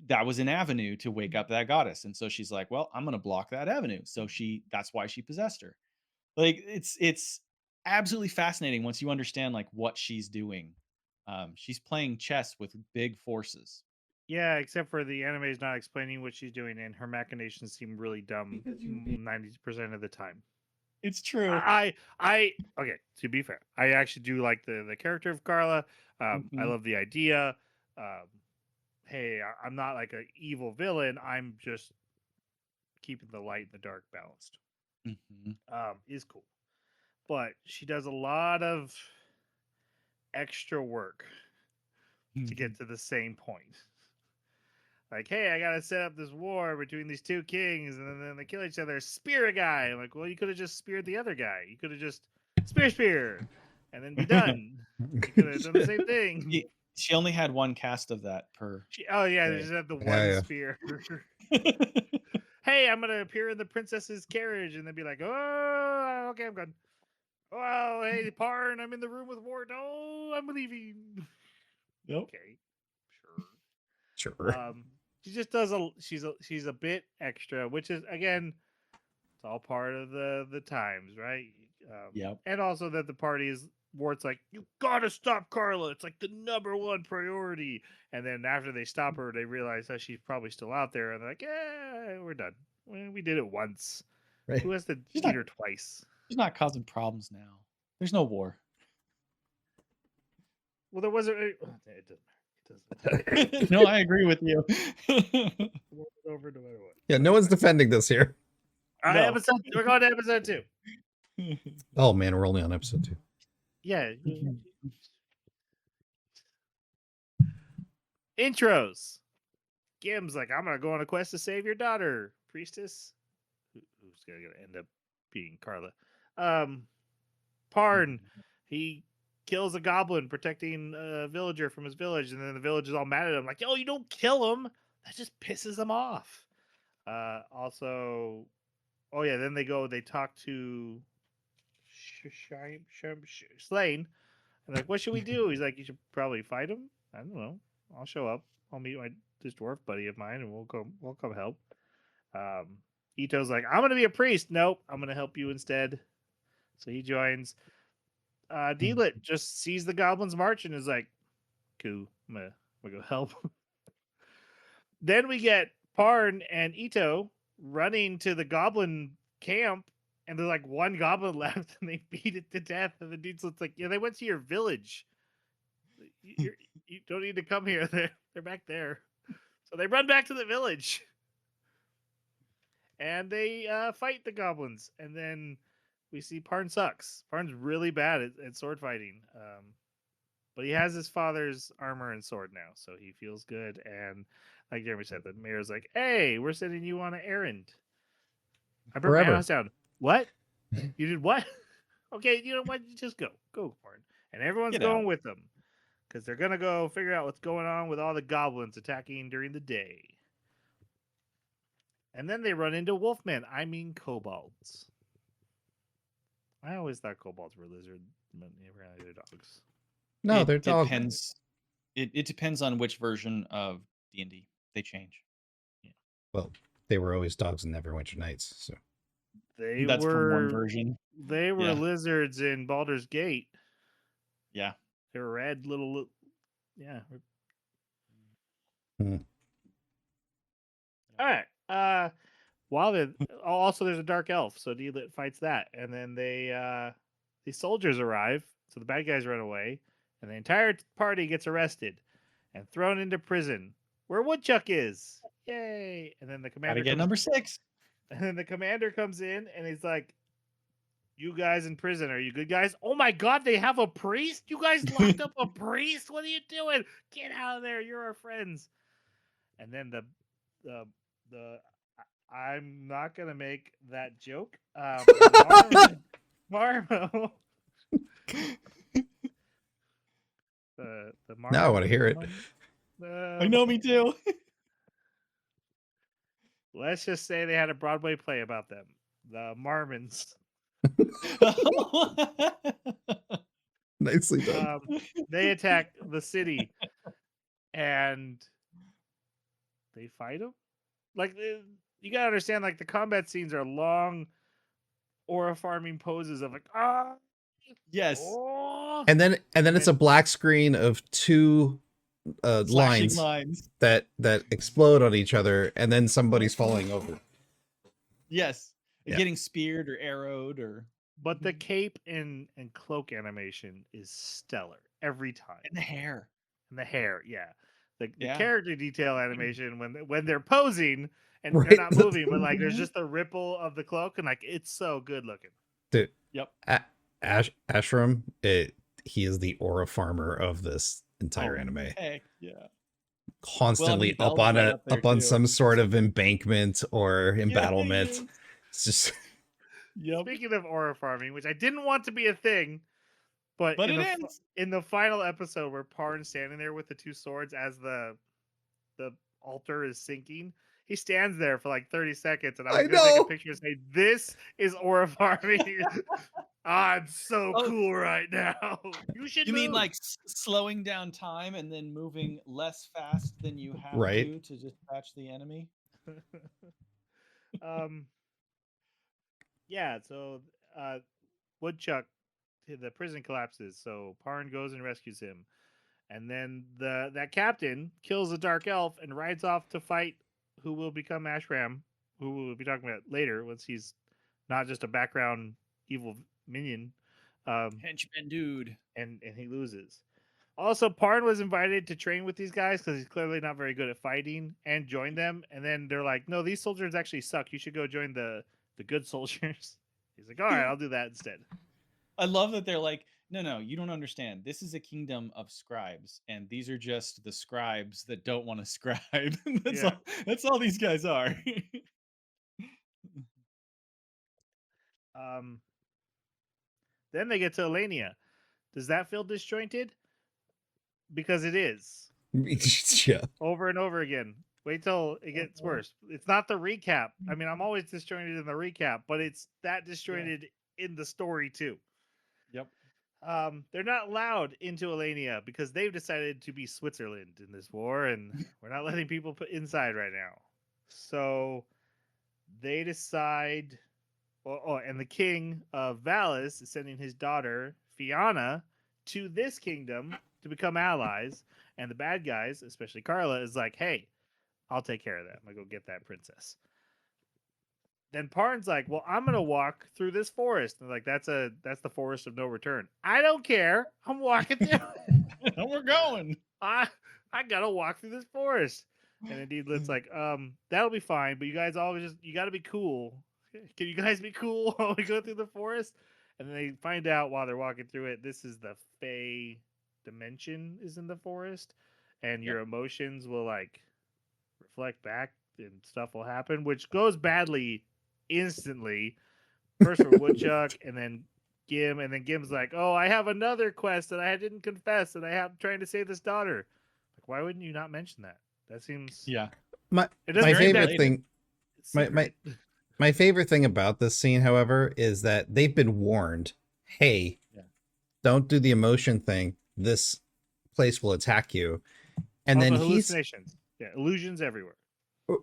That was an avenue to wake up that goddess, and so she's like, well, I'm gonna block that avenue. So that's why she possessed her. Like it's absolutely fascinating once you understand like what she's doing. She's playing chess with big forces. Yeah, except for the anime is not explaining what she's doing, and her machinations seem really dumb 90% of the time. It's true. I okay. To be fair, I actually do like the character of Carla. I love the idea. Hey, I'm not like an evil villain. I'm just keeping the light and the dark balanced. Is cool, but she does a lot of extra work to get to the same point. Like, hey, I gotta set up this war between these two kings, and then they kill each other. Spear a guy. I'm like, well, you could have just speared the other guy. You could have just spear, and then be done. You could have done the same thing. She only had one cast of that per. They just had the one spear. Hey, I'm gonna appear in the princess's carriage, and then be like, oh, okay, I'm gone. Oh, hey, Parn, I'm in the room with Ward. Oh, I'm leaving. Yep. Okay, Sure. She just does she's a bit extra, which is again, it's all part of the times, right? Yep. And also that the party is Wart's like, you gotta stop Carla. It's like the #1 priority. And then after they stop her, they realize that she's probably still out there, and they're like, yeah, we're done. We did it once. Right. Who has to eat her twice? She's not causing problems now. There's no war. Well, there wasn't. It doesn't. No, I agree with you. Over no matter what. Yeah, no one's defending this here. All right, we're going to episode 2. Oh man, we're only on episode 2. Yeah. Intros. Gim's like, I'm gonna go on a quest to save your daughter, priestess. Who's gonna end up being Carla? Parn. He kills a goblin protecting a villager from his village, and then the village is all mad at him, like, yo, you don't kill him. That just pisses them off. Also, oh yeah, then they talk to Slain, and like, what should we do? He's like, you should probably fight him. I don't know. I'll show up. I'll meet this dwarf buddy of mine, and we'll come help. Ito's like, I'm gonna be a priest. Nope, I'm gonna help you instead. So he joins. Delit just sees the goblins march and is like, cool, I'm gonna go help. Then we get Parn and Ito running to the goblin camp, and there's like one goblin left, and they beat it to death. And the dude's like, yeah, they went to your village. You don't need to come here. They're back there. So they run back to the village. And they fight the goblins. And then we see Parn sucks. Parn's really bad at sword fighting. But he has his father's armor and sword now, so he feels good. And like Jeremy said, the mayor's like, hey, we're sending you on an errand. I burned my house down. What? You did what? Okay, you know what? Just go. Go, Parn. And everyone's going with them. Because they're going to go figure out what's going on with all the goblins attacking during the day. And then they run into wolfmen. I mean kobolds. I always thought kobolds were lizards, but apparently they're dogs. No, they're dogs. It depends on which version of D&D they change. Yeah. Well, they were always dogs in Neverwinter Nights, so that's from one version. They were lizards in Baldur's Gate. Yeah. They were red little yeah. All right. While there's a dark elf, so Delit fights that, and then these soldiers arrive, so the bad guys run away, and the entire party gets arrested and thrown into prison where Woodchuck is. Yay! And then the commander gotta get number 6. And then the commander comes in and he's like, you guys in prison, are you good guys? Oh my god, they have a priest? You guys locked up a priest? What are you doing? Get out of there, you're our friends. And then the I'm not gonna make that joke. Marmo. Now I want to hear it. I know, me too. Let's just say they had a Broadway play about them. The Marmons. Nicely done. They attack the city, and they fight them. Like you gotta understand, like the combat scenes are long, aura farming poses of like Yes. oh, And then it's a black screen of two Slashing lines that explode on each other, and then somebody's falling over. Yes. Yeah. Getting speared or arrowed or. But the cape and cloak animation is stellar every time. And the hair. And the hair, yeah. The Yeah. character detail animation when they're posing and Right. they're not moving, but like there's just the ripple of the cloak, and like it's so good looking. Dude, Yep. Ashram, he is the aura farmer of this entire anime. Heck yeah. Constantly Well, up on right up there, up on too. some sort of embankment or embattlement. Yes. It's just Yep. Speaking of aura farming, which I didn't want to be a thing, but But it is. in the final episode where Parn's standing there with the two swords as the altar is sinking, he stands there for like 30 seconds, and I was gonna take a picture and say, "This is aura farming." I'm so cool right now. You mean like slowing down time and then moving less fast than you have to dispatch the enemy? Yeah, so Woodchuck, the prison collapses, so Parn goes and rescues him. And then that captain kills a dark elf and rides off to fight who will become Ashram, who we'll be talking about later once he's not just a background evil minion. Henchman dude. And he loses. Also, Parn was invited to train with these guys because he's clearly not very good at fighting, and joined them. And then they're like, no, these soldiers actually suck. You should go join the good soldiers. He's like, all right, I'll do that instead. I love that they're like, no, you don't understand. This is a kingdom of scribes, and these are just the scribes that don't want to scribe. That's all these guys are. Then they get to Elenia. Does that feel disjointed? Because it is. Yeah. Over and over again. Wait till it gets worse. It's not the recap. I mean, I'm always disjointed in the recap, but it's that disjointed in the story too. Yep. They're not allowed into Elenia because they've decided to be Switzerland in this war, and we're not letting people put inside right now. So they decide. And the king of Valis is sending his daughter Fiona to this kingdom to become allies, and the bad guys, especially Carla, is like, "Hey, I'll take care of that. I'm gonna go get that princess." Then Parn's like, "Well, I'm gonna walk through this forest." And like, that's the forest of no return. I don't care. I'm walking through. And we're going. I gotta walk through this forest. And indeed, Lit's like, that'll be fine, but you guys always you gotta be cool. Can you guys be cool while we go through the forest? And then they find out while they're walking through it, this is the Fey dimension is in the forest, and your emotions will like reflect back and stuff will happen, which goes badly instantly. First for Woodchuck, and then Gim, and then Gim's like, "Oh, I have another quest that I didn't confess, and I have trying to save this daughter." Like, why wouldn't you not mention that? That seems My favorite thing. My favorite thing about this scene, however, is that they've been warned, hey, don't do the emotion thing. This place will attack you. And also, then hallucinations. Illusions everywhere.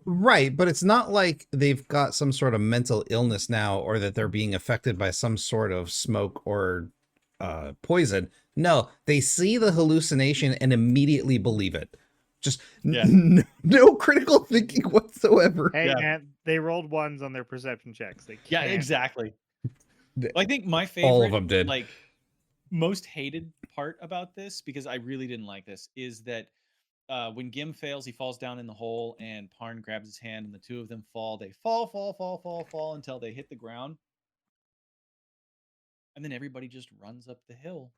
Right, but it's not like they've got some sort of mental illness now, or that they're being affected by some sort of smoke or poison. No, they see the hallucination and immediately believe it. Just no critical thinking whatsoever. Hey, man, they rolled ones on their perception checks. They can't. Yeah, exactly. Well, I think my favorite, all of them did. Like, most hated part about this, because I really didn't like this, is that when Gim fails, he falls down in the hole, and Parn grabs his hand, and the two of them fall. They fall until they hit the ground, and then everybody just runs up the hill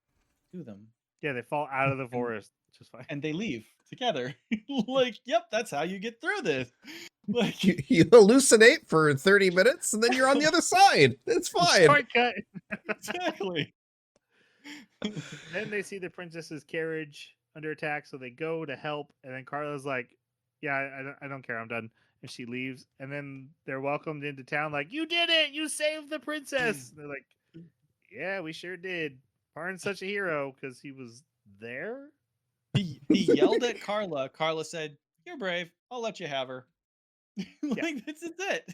to them. Yeah, they fall out of the forest. Just fine. And they leave together. Like, yep, that's how you get through this. Like, you hallucinate for 30 minutes and then you're on the other side. It's fine. Shortcut. Exactly. Then they see the princess's carriage under attack, so they go to help. And then Carla's like, "Yeah, I don't care. I'm done." And she leaves. And then they're welcomed into town like, "You did it! You saved the princess!" And they're like, "Yeah, we sure did." Parn's such a hero because he was there. He yelled at Carla. Carla said, "You're brave. I'll let you have her." Like that's it.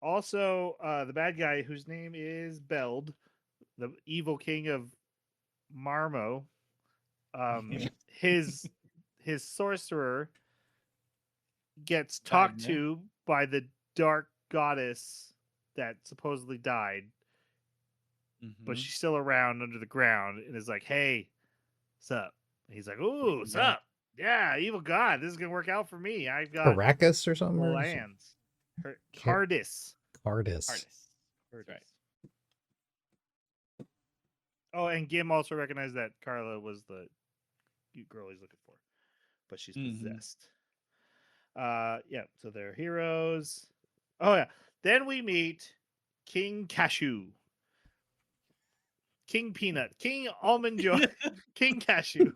Also, the bad guy whose name is Beld, the evil king of Marmo. His sorcerer gets talked Magna. to by the dark goddess that supposedly died, but Mhm. she's still around under the ground and is like, "Hey, what's up?" And he's like, "Ooh, what's Yeah. up? Yeah, evil god, this is gonna work out for me. I've got Caracas or something? lands." Car- Cardis. Cardis. Artist. That's right. Oh, and Gim also recognized that Carla was the cute girl he's looking for, but she's possessed. Yeah, so they're heroes. Oh yeah. Then we meet King Cashew. King Peanut. King Almond Joy. King Cashew.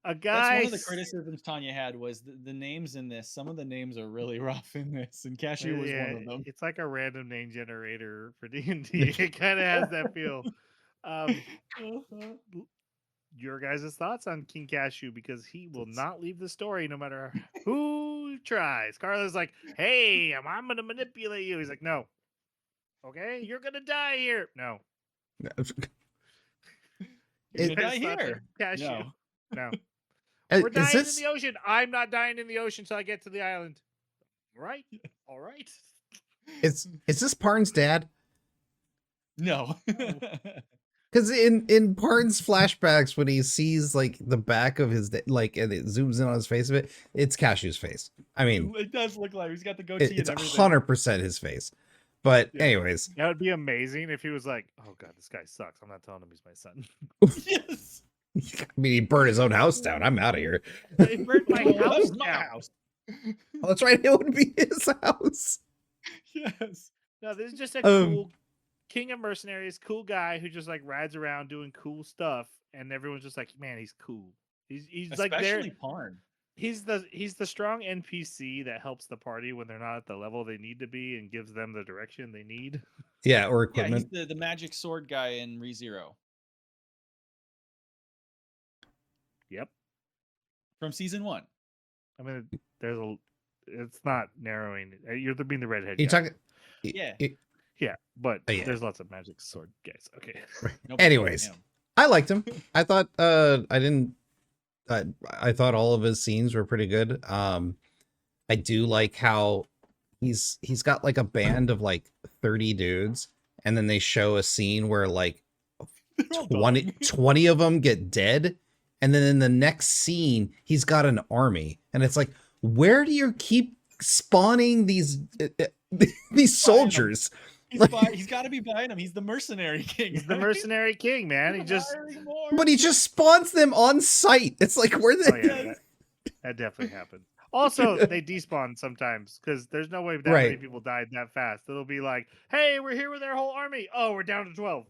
A That's guy. one of the criticisms Tanya had was the names in this. Some of the names are really rough in this, and Cashew was one of them. It's like a random name generator for D&D. It kind of has that feel. Your guys' thoughts on King Cashew, because he will not leave the story no matter who tries. Carla's like, "Hey, I'm going to manipulate you." He's like, "No." "Okay, you're going to die here." "No." You're Your gonna guys' die thoughts on here. Cashew. No. Is We're dying in this the ocean. I'm not dying in the ocean till I get to the island. Right? All right. is this Parn's dad? No. Because in Parn's flashbacks, when he sees like the back of his like and it zooms in on his face of it, it's Cashew's face. I mean, It does look like he's got the goatee it's and everything. 100% his face. But Yeah. anyways, That would be amazing if he was like, "Oh god, this guy sucks. I'm not telling him he's my son." Yes. I mean, he burned his own house down. I'm out of here. He burnt my That house was my down. house. Oh, that's right. It would be his house. Yes. No, this is just a Um, cool king of mercenaries, cool guy who just like rides around doing cool stuff, and everyone's just like, "Man, he's cool." He's like there. Especially Parn. He's the strong NPC that helps the party when they're not at the level they need to be and gives them the direction they need. Yeah, or Yeah, he's equipment. the magic sword guy in ReZero Yep. from season 1. I mean, it's not narrowing. You're being the redhead You guy. talking? Yeah. Yeah, but Oh, yeah. there's lots of magic sword guys. Okay. Nope, Anyways, him. I liked him. I thought I thought all of his scenes were pretty good. I do like how he's got like a band of like 30 dudes, and then they show a scene where like They're all 20, dying. 20 of them get dead, and then in the next scene he's got an army, and it's like, where do you keep spawning these these soldiers? He's got to be buying him. He's the mercenary king. He's the right? mercenary king, man. He He's just hiring more. But he just spawns them on site. It's like, where Oh the yeah, that definitely happened. Also, they despawn sometimes because there's no way that many Right. people died that fast. It'll be like, "Hey, we're here with our whole army. Oh, we're down to 12."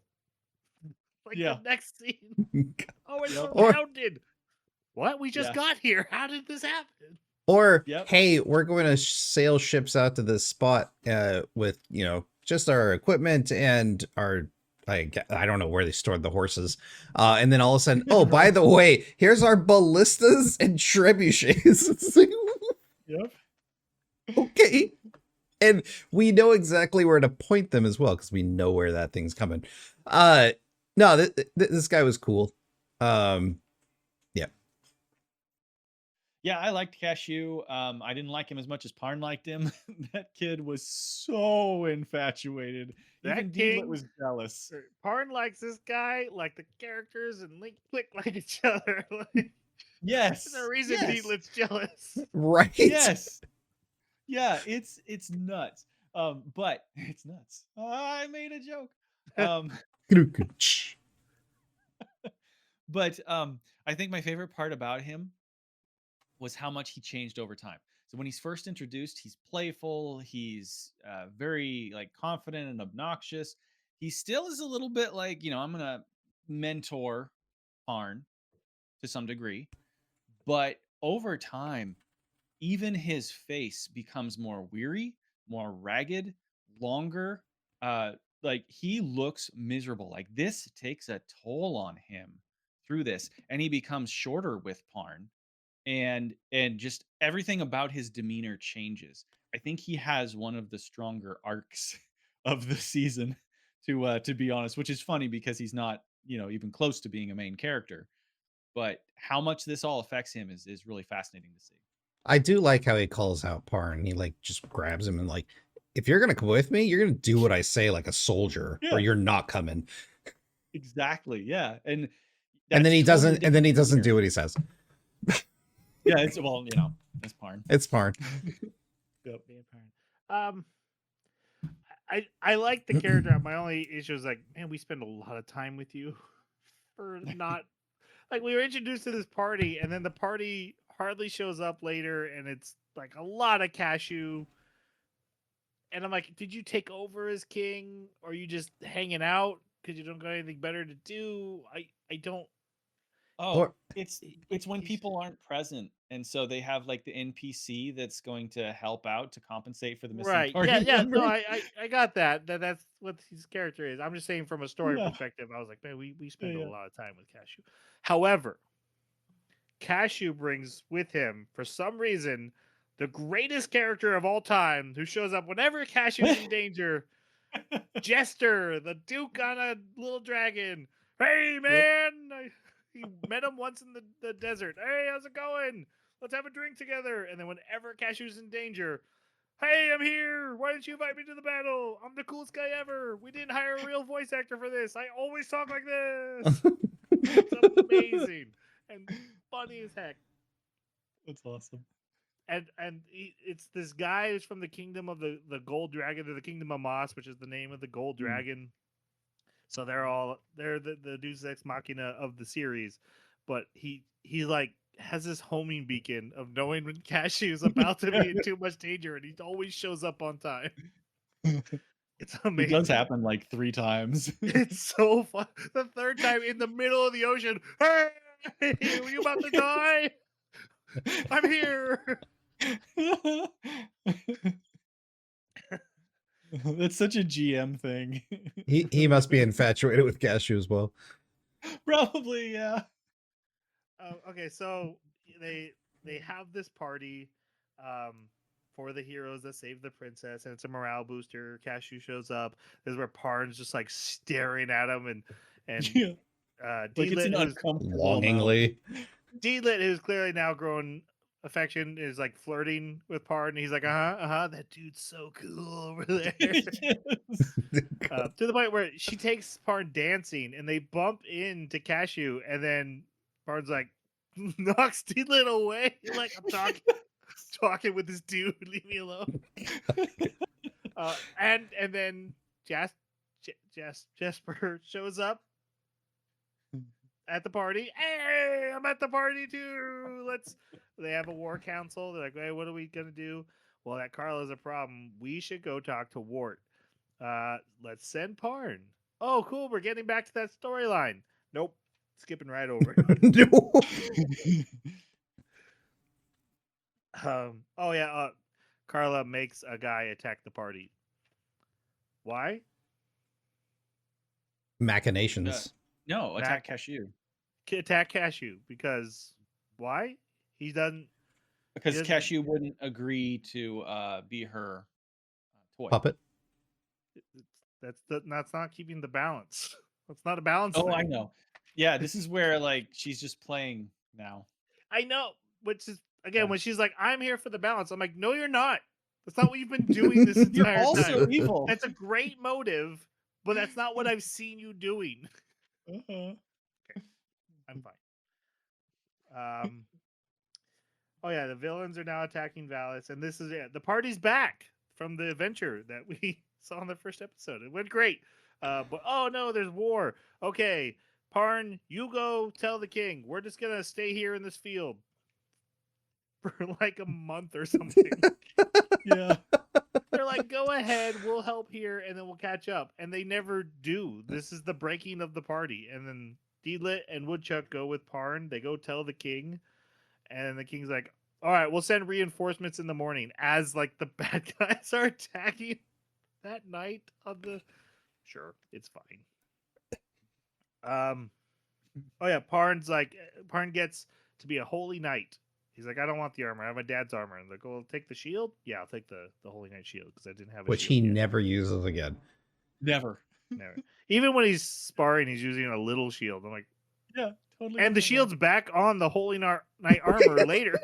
Like Yeah. the next scene. Oh, we're Yep. surrounded. What? We just Yeah. got here. How did this happen? Or Yep. hey, we're going to sail ships out to this spot with, you know, just our equipment and our I don't know where they stored the horses. And then all of a sudden, oh, by the way, here's our ballistas and trebuchets. It's like, Yep. okay. And we know exactly where to point them as well, because we know where that thing's coming. No, this guy was cool. Yeah, I liked Cashew. I didn't like him as much as Parn liked him. That kid was so infatuated. That Even king- Deedlit was jealous. Parn likes this guy, like the characters and Link click like each other. Like, Yes. there's a reason yes. Deedlit's jealous. Right? Yes. Yeah, it's nuts. But it's nuts. I made a joke. But I think my favorite part about him was how much he changed over time. So when he's first introduced, he's playful, he's very like confident and obnoxious. He still is a little bit like, you know, I'm gonna mentor Parn to some degree, but over time, even his face becomes more weary, more ragged, longer, like he looks miserable. Like this takes a toll on him through this, and he becomes shorter with Parn, and just everything about his demeanor changes. I think he has one of the stronger arcs of the season, to be honest, which is funny because he's not, even close to being a main character. But how much this all affects him is really fascinating to see. I do like how he calls out Parn. He like just grabs him and like, if you're gonna come with me, you're gonna do what I say like a soldier, or Yeah. you're not coming. Exactly. Yeah. And And then he that's totally doesn't. And then he different doesn't here. do what he says. Yeah, it's it's Parn. It's Parn. Yep. Being Parn. I like the character. My only issue is like, man, we spend a lot of time with you for not like we were introduced to this party, and then the party hardly shows up later, and it's like a lot of cashew. And I'm like, did you take over as king, or are you just hanging out because you don't got anything better to do? I don't. Oh, Or it's when he's- people aren't present, and so they have like the NPC that's going to help out to compensate for the missing Right. party Yeah. member. No, I got that. That's what his character is. I'm just saying from a story Yeah. perspective, I was like, man, we spend Yeah. a lot of time with Cashew. However, Cashew brings with him, for some reason, the greatest character of all time who shows up whenever Cashew's in danger. Jester, the Duke on a little dragon. Hey, man! He met him once in the desert. Hey, how's it going? Let's have a drink together. And then whenever Cashew's in danger, hey, I'm here. Why didn't you invite me to the battle? I'm the coolest guy ever. We didn't hire a real voice actor for this. I always talk like this. It's amazing and funny as heck. That's awesome. And it's this guy who's from the kingdom of the gold dragon, or the kingdom of Moss, which is the name of the gold dragon. So they're the Deus Ex Machina of the series, but he like has this homing beacon of knowing when Cashew is about to be in too much danger, and he always shows up on time. It's It amazing. does happen like 3 times. It's so fun. The third time in the middle of the ocean. Hey, are you about to die? I'm here. That's such a GM thing. He must be infatuated with Cashew as well. Probably, yeah. Okay, so they have this party for the heroes that save the princess, and it's a morale booster. Cashew shows up. This is where Parn's just like staring at him, and Yeah. Like it's D-Lit, an who's, uncomfortable Longingly. D-Lit, who's clearly now grown affection, is like flirting with Parn, and he's like, that dude's so cool over there. Yes. To the point where she takes Parn dancing, and they bump into Cashew, and then Parn's like knocks D-Lit away. Like, I'm talking with this dude. Leave me alone. And then Jesper shows up at the party. Hey, I'm at the party too. They have a war council. They're like, hey, what are we gonna do? Well, that Carla's a problem. We should go talk to Wart. Let's send Parn. Oh, cool. We're getting back to that storyline. Nope. Skipping right over it. No. Oh yeah. Carla makes a guy attack the party. Why? Machinations. No, attack Cashew. Attack Cashew because why? He doesn't. Because doesn't- Cashew wouldn't agree to be her toy. Puppet. That's not keeping the balance. That's not a balance. Oh, thing. I know. Yeah, this is where like she's just playing now. I know, which is again Yeah. when she's like, "I'm here for the balance." I'm like, "No, you're not. That's not what you've been doing this entire You're also time. evil. That's a great motive, but that's not what I've seen you doing." Uh-huh. I'm fine. Oh yeah, the villains are now attacking Valis, and this is it. The party's back from the adventure that we saw in the first episode. It went great. But oh no, there's war. Okay, Parn, you go tell the king. We're just gonna stay here in this field for like a month or something. Yeah. They're like, go ahead, we'll help here, and then we'll catch up. And they never do. This is the breaking of the party. And then D-Lit and Woodchuck go with Parn. They go tell the king, and the king's like, all right, we'll send reinforcements in the morning as like the bad guys are attacking. that night on the. Sure, it's fine. Oh yeah, Parn gets to be a holy knight. He's like, I don't want the armor. I have my dad's armor. And like, well, take the shield. Yeah, I'll take the holy knight shield because I didn't have a Which shield he yet. never uses again. Never. Never. Even when he's sparring, he's using a little shield. I'm like, Yeah, totally. and the shield's back on the holy knight armor later.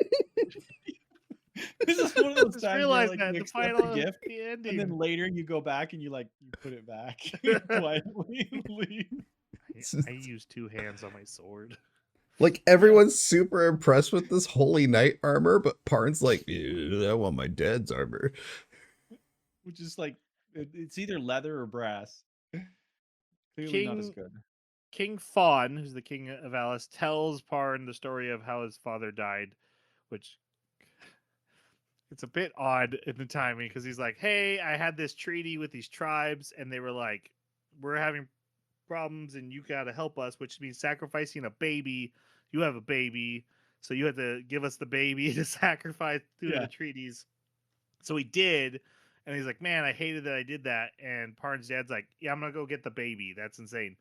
This is one of those Just times where realized like that you the accept final the gift, the ending. and then later you go back and you put it back quietly. Leave. I used 2 hands on my sword. Like, everyone's super impressed with this holy knight armor, but Parn's like, I want my dad's armor. Which is like it's either leather or brass. Clearly not as good. King Fawn, who's the king of Alice, tells Parn the story of how his father died, which it's a bit odd in the timing because he's like, hey, I had this treaty with these tribes and they were like, we're having problems and you got to help us, which means sacrificing a baby. You have a baby, so you had to give us the baby to sacrifice through the treaties. So he did, and he's like, man, I hated that I did that. And Parn's dad's like, yeah, I'm gonna go get the baby. That's insane.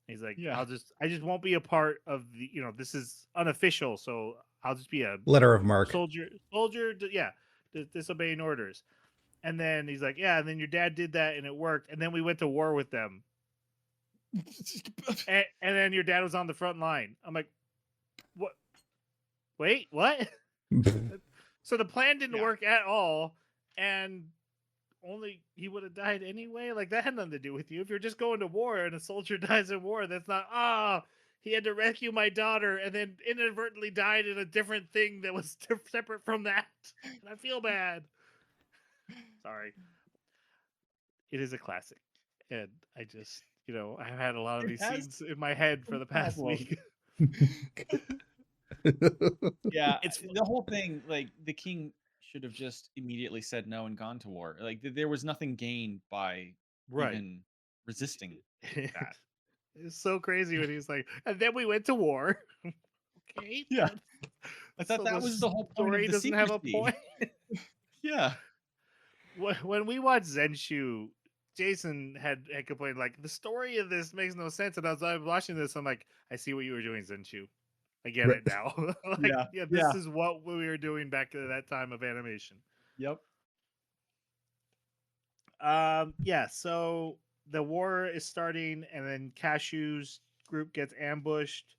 And he's like, I just won't be a part of the, this is unofficial, so I'll just be a Letter of mark. soldier, disobeying orders. And then he's like, yeah, and then your dad did that and it worked, and then we went to war with them. and then your dad was on the front line. I'm like, what? Wait, what? So the plan didn't work at all, and only he would have died anyway. Like, that had nothing to do with you. If you're just going to war and a soldier dies in war, that's not he had to rescue my daughter and then inadvertently died in a different thing that was separate from that. And I feel bad. Sorry. It is a classic, and I just I've had a lot of these scenes in my head for the past week. Yeah, it's the whole thing. Like, the king should have just immediately said no and gone to war. Like, there was nothing gained by even resisting that. It's so crazy when he's like, and then we went to war. Okay. Yeah. I thought that was the whole point of the doesn't have a secrecy. point. Yeah. When we watched Zenshu, Jason had complained, like, the story of this makes no sense. And as I was watching this, I'm like, I see what you were doing, Zenshu. I get it now. This is what we were doing back at that time of animation. Yep. So the war is starting, and then Cashew's group gets ambushed.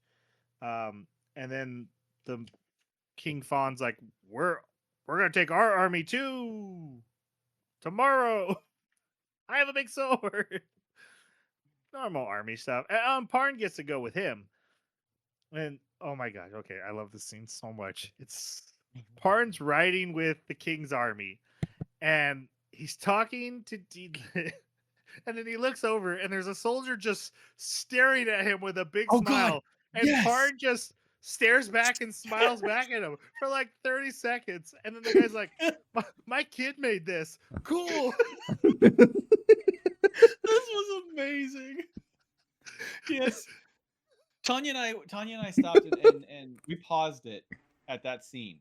And then the King Fawn's like, we're gonna take our army too tomorrow. I have a big sword. Normal army stuff. And Parn gets to go with him. And oh my god, okay, I love this scene so much. It's Parn's riding with the king's army, and he's talking to Deedlit, and then he looks over, and there's a soldier just staring at him with a big smile, and Parn just stares back and smiles back at him for like 30 seconds, and then the guy's like, my kid made this. Cool. This was amazing. Yes. Tanya and I stopped and we paused it at that scene,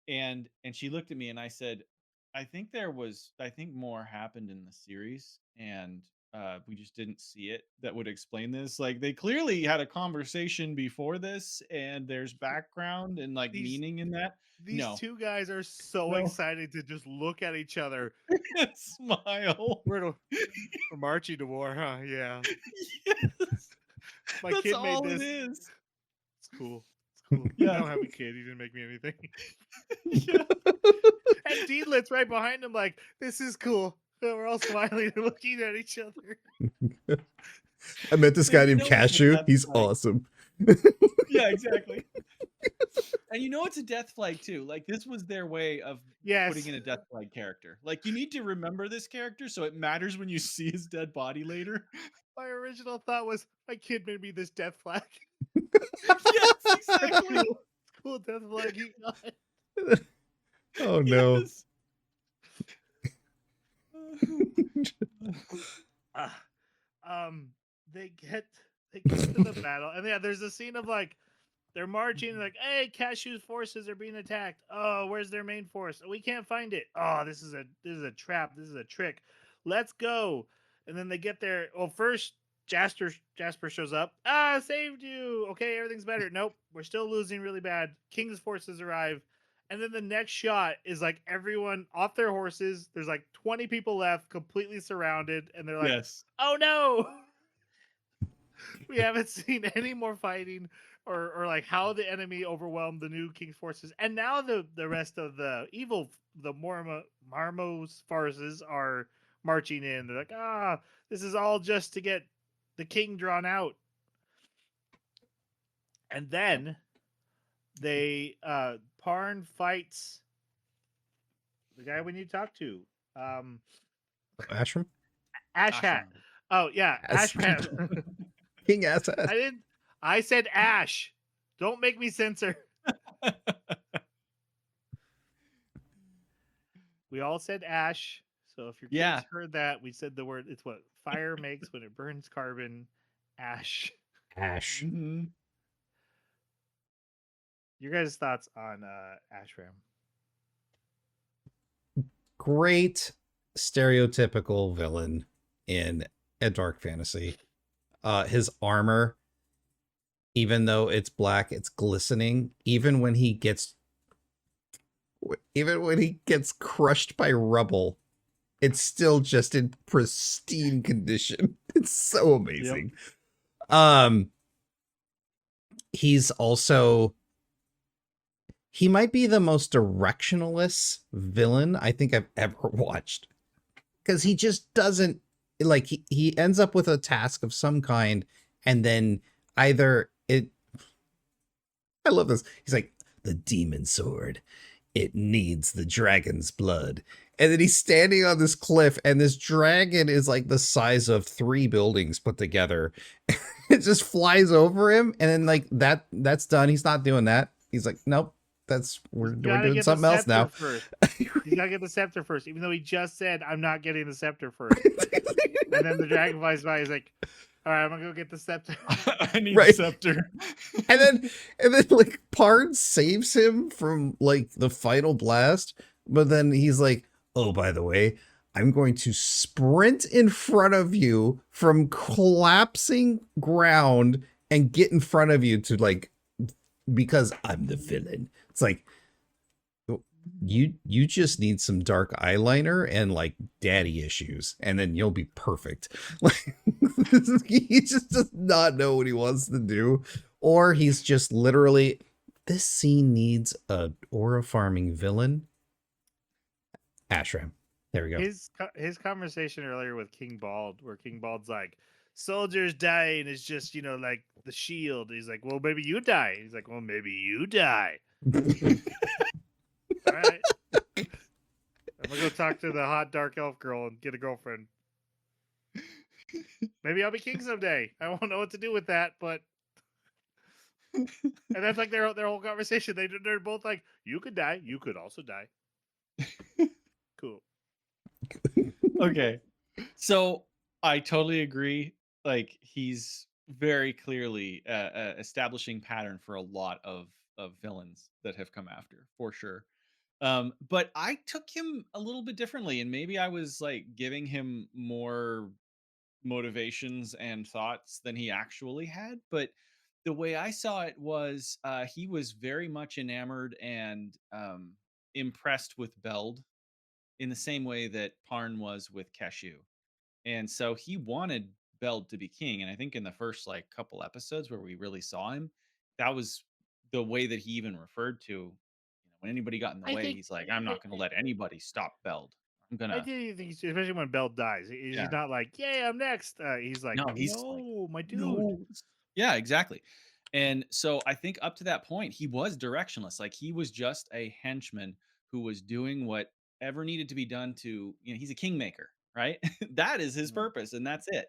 and she looked at me and I said, I think more happened in the series, and we just didn't see it that would explain this. Like, they clearly had a conversation before this, and there's background and meaning in that. These two guys are so excited to just look at each other and smile. We're marching to war, huh? Yeah. Yes. My That's kid all made this. It is. It's cool. It's cool. Yeah. I don't have a kid. He didn't make me anything. Yeah. And Deedlit's right behind him, like, this is cool. And we're all smiling and looking at each other. I met this guy named Cashew. He's awesome. Yeah, exactly. And it's a death flag too. Like, this was their way of putting in a death flag character. Like, you need to remember this character so it matters when you see his dead body later. My original thought was, my kid made me this death flag. Yes, exactly. It's cool death flag you got. Oh no. Yes. They get to the battle, and there's a scene of like they're marching, like, hey, Cashew's forces are being attacked. Oh, where's their main force? We can't find it. Oh, this is a trap. This is a trick. let's go. And then they get there. Well, first Jasper shows up. Saved you. Okay, everything's better. Nope, we're still losing really bad. King's forces arrive. And then the next shot is like everyone off their horses. There's like 20 people left, completely surrounded, and they're like, Yes. "Oh no, we haven't seen any more fighting, or like how the enemy overwhelmed the new King's forces." And now the rest of the Marmos forces are marching in. They're like, this is all just to get the king drawn out. And then they Parn fights the guy we need to talk to. Ashram? Ash Hat. Ashram. Oh yeah, Ash- Ashram. King Assad. I said Ash. Don't make me censor. We all said Ash. So if your kids heard that, we said the word. It's what fire makes when it burns carbon. Ash. Ash. Mm-hmm. Your guys' thoughts on Ashram? Great stereotypical villain in a dark fantasy. His armor, even though it's black, it's glistening. Even when he gets crushed by rubble, it's still just in pristine condition. It's so amazing. Yep. He might be the most directionless villain I think I've ever watched. Because he just doesn't, like, he ends up with a task of some kind, and then I love this. He's like, the demon sword, it needs the dragon's blood. And then he's standing on this cliff, and this dragon is like the size of 3 buildings put together. It just flies over him, and then like that's done. He's not doing that. He's like, nope. We're doing something else now. First. He's got to get the scepter first, even though he just said, I'm not getting the scepter first. And then the dragon flies by. He's like, all right, I'm going to go get the scepter. I need the scepter. and then like Pard saves him from like the final blast. But then he's like, oh, by the way, I'm going to sprint in front of you from collapsing ground and get in front of you to like, because I'm the villain. It's like, you just need some dark eyeliner and like daddy issues, and then you'll be perfect. Like, he just does not know what he wants to do, or he's just literally, this scene needs a aura farming villain. Ashram. There we go. His conversation earlier with King Bald, where King Bald's like, soldiers dying is just, like the shield. He's like, well, maybe you die. He's like, well, maybe you die. All right. I'm going to go talk to the hot dark elf girl and get a girlfriend. Maybe I'll be king someday. I won't know what to do with that, but... And that's like their whole conversation. They're both like, you could die. You could also die. Cool. Okay. So I totally agree. Like, he's very clearly establishing pattern for a lot of villains that have come after, for sure. But I took him a little bit differently, and maybe I was like giving him more motivations and thoughts than he actually had. But the way I saw it was he was very much enamored and impressed with Beld in the same way that Parn was with Keshu. And so he wanted Beld to be king. And I think in the first like couple episodes where we really saw him, that was the way that he even referred to, when anybody got in the way, he's like, I'm not going to let anybody stop Beld. I'm going to. I did think, especially when Beld dies, he's not like, yay, I'm next. He's like, no, like, my dude. No. Yeah, exactly. And so I think up to that point, he was directionless. Like, he was just a henchman who was doing whatever needed to be done to, he's a kingmaker, right? That is his purpose, and that's it.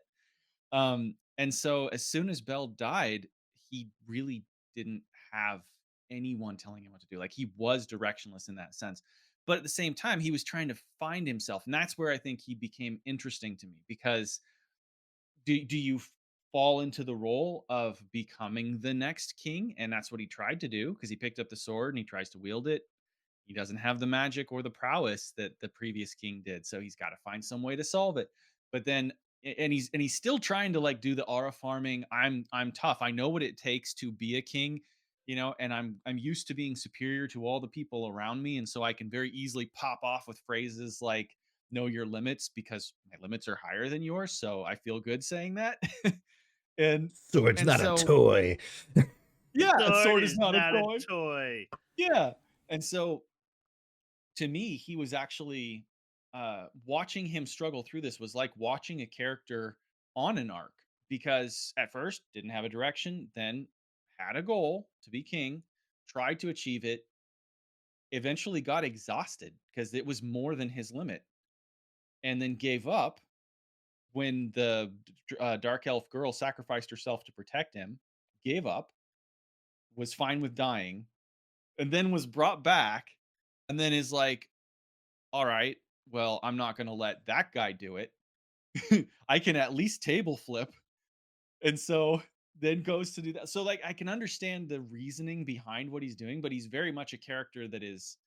And so as soon as Beld died, he really didn't have anyone telling him what to do. Like, he was directionless in that sense. But at the same time, he was trying to find himself. And that's where I think he became interesting to me, because do you fall into the role of becoming the next king? And that's what he tried to do, because he picked up the sword and he tries to wield it. he doesn't have the magic or the prowess that the previous king did, so he's got to find some way to solve it. But then and he's still trying to like do the aura farming. I'm tough. I know what it takes to be a king, and I'm used to being superior to all the people around me, and so I can very easily pop off with phrases like know your limits because my limits are higher than yours, so I feel good saying that. and Sword's and not a so toy. yeah, a Sword sword is is not a not a toy. toy. Yeah. And so to me, he was actually watching him struggle through this was like watching a character on an arc, because at first didn't have a direction, then had a goal to be king, tried to achieve it, eventually got exhausted because it was more than his limit, and then gave up when the dark elf girl sacrificed herself to protect him, gave up, was fine with dying, and then was brought back, and then is like, all right, well, I'm not going to let that guy do it. I can at least table flip. And so then goes to do that. So like I can understand the reasoning behind what he's doing, but he's very much a character that is,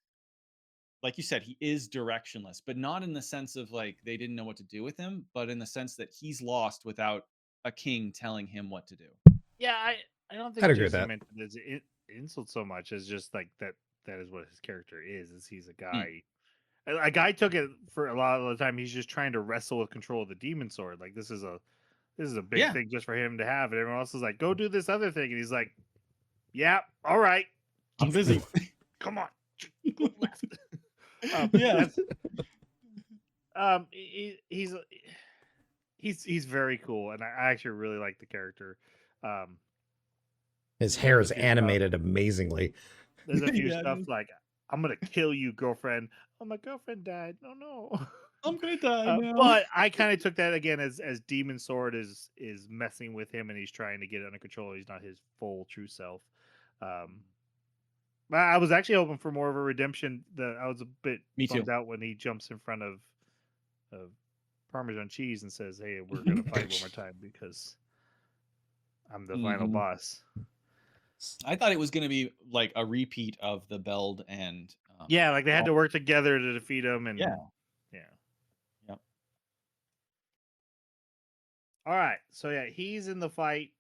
like you said, he is directionless, but not in the sense of like they didn't know what to do with him, but in the sense that he's lost without a king telling him what to do. Yeah, I don't I'd think agree with Jason that. meant it as insult so much as just like that is what his character is he's a Mm. guy. A guy took it for a lot of the time. He's just trying to wrestle with control of the demon sword. Like this is a big Yeah. thing just for him to have, and everyone else is like, go do this other thing, and he's like, yeah, all right, I'm busy. come on, go left. Yeah. That's he's very cool, and I actually really like the character. Um, His there's hair a is few stuff- animated amazingly. There's a few Yeah, stuff dude. like I'm gonna kill you, girlfriend. Oh, my girlfriend died. Oh no. I'm gonna die now. But I kind of took that again as Demon Sword is messing with him and he's trying to get it under control. He's not his full true self. But I was actually hoping for more of a redemption. I was a bit Me too. bummed out when he jumps in front of Parmesan cheese and says, "Hey, we're gonna fight one more time because I'm the final Mhm. boss." I thought it was going to be like a repeat of the Beld and Yeah, like they had to work together to defeat him, and yeah. Yep. All right, so yeah, he's in the fight.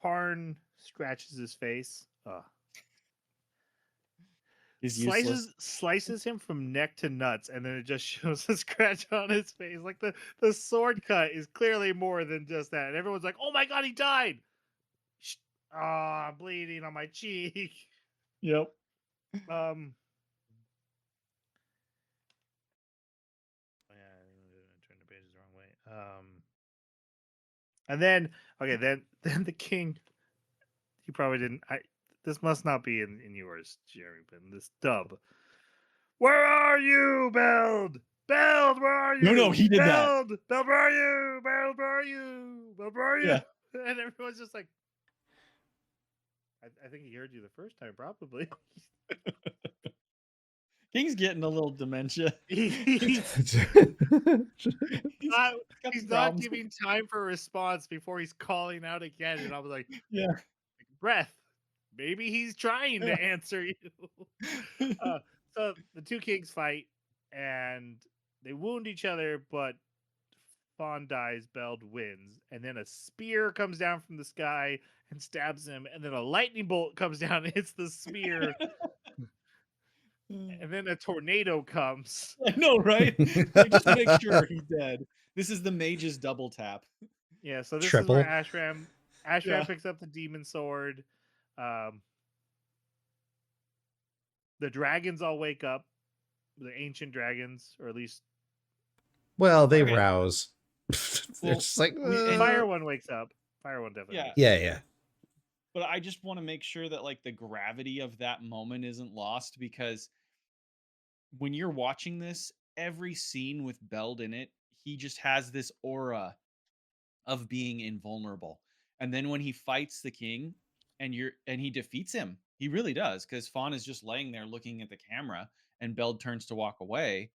Parn scratches his face. Is useless. Slices him from neck to nuts, and then it just shows a scratch on his face. Like the sword cut is clearly more than just that. And everyone's like, "Oh my god, he died!" I'm bleeding on my cheek. Yep. I turned the pages the wrong way. And then then the king. He probably didn't. This must not be in yours, Jerry, but in this dub. Where are you, Beld? Beld, where are you? No, he did that. Beld, where are you? Beld, where are you? Beld, where are you? Yeah. And everyone's just like, I think he heard you the first time, probably. King's getting a little dementia. he's got not problems. giving time for a response before he's calling out again. And I was like, Yeah. breath. Maybe he's trying to answer you. So the two kings fight and they wound each other, but Fawn dies, Beld wins, and then a spear comes down from the sky and stabs him, and then a lightning bolt comes down and hits the spear, and then a tornado comes. I know, right? Like, just to make sure he's dead. This is the mage's double tap. Yeah, so this Triple. is where Ashram Yeah. picks up the demon sword. The dragons all wake up, the ancient dragons, or at least Well, they Okay. rouse. They're Well, just like, Fire one wakes up. Fire one definitely. Yeah. wakes up. yeah. But I just want to make sure that like the gravity of that moment isn't lost, because when you're watching this, every scene with Beld in it, he just has this aura of being invulnerable. And then when he fights the king and he defeats him, he really does, because Fawn is just laying there looking at the camera and Beld turns to walk away.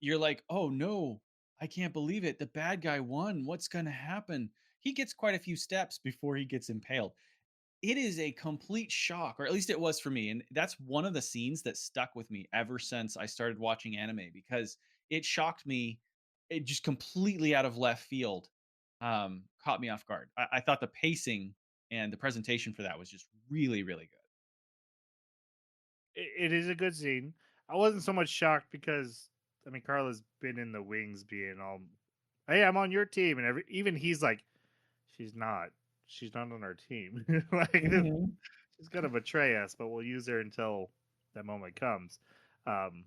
You're like, oh no, I can't believe it. The bad guy won. What's gonna happen? He gets quite a few steps before he gets impaled. it is a complete shock, or at least it was for me. And that's one of the scenes that stuck with me ever since I started watching anime, because it shocked me. It just completely out of left field, caught me off guard. I thought the pacing and the presentation for that was just really, really good. It is a good scene. I wasn't so much shocked because I mean Carla's been in the wings being all, hey, I'm on your team, and even he's like, she's not. She's not on our team. Like she's gonna betray us, but we'll use her until that moment comes. Um,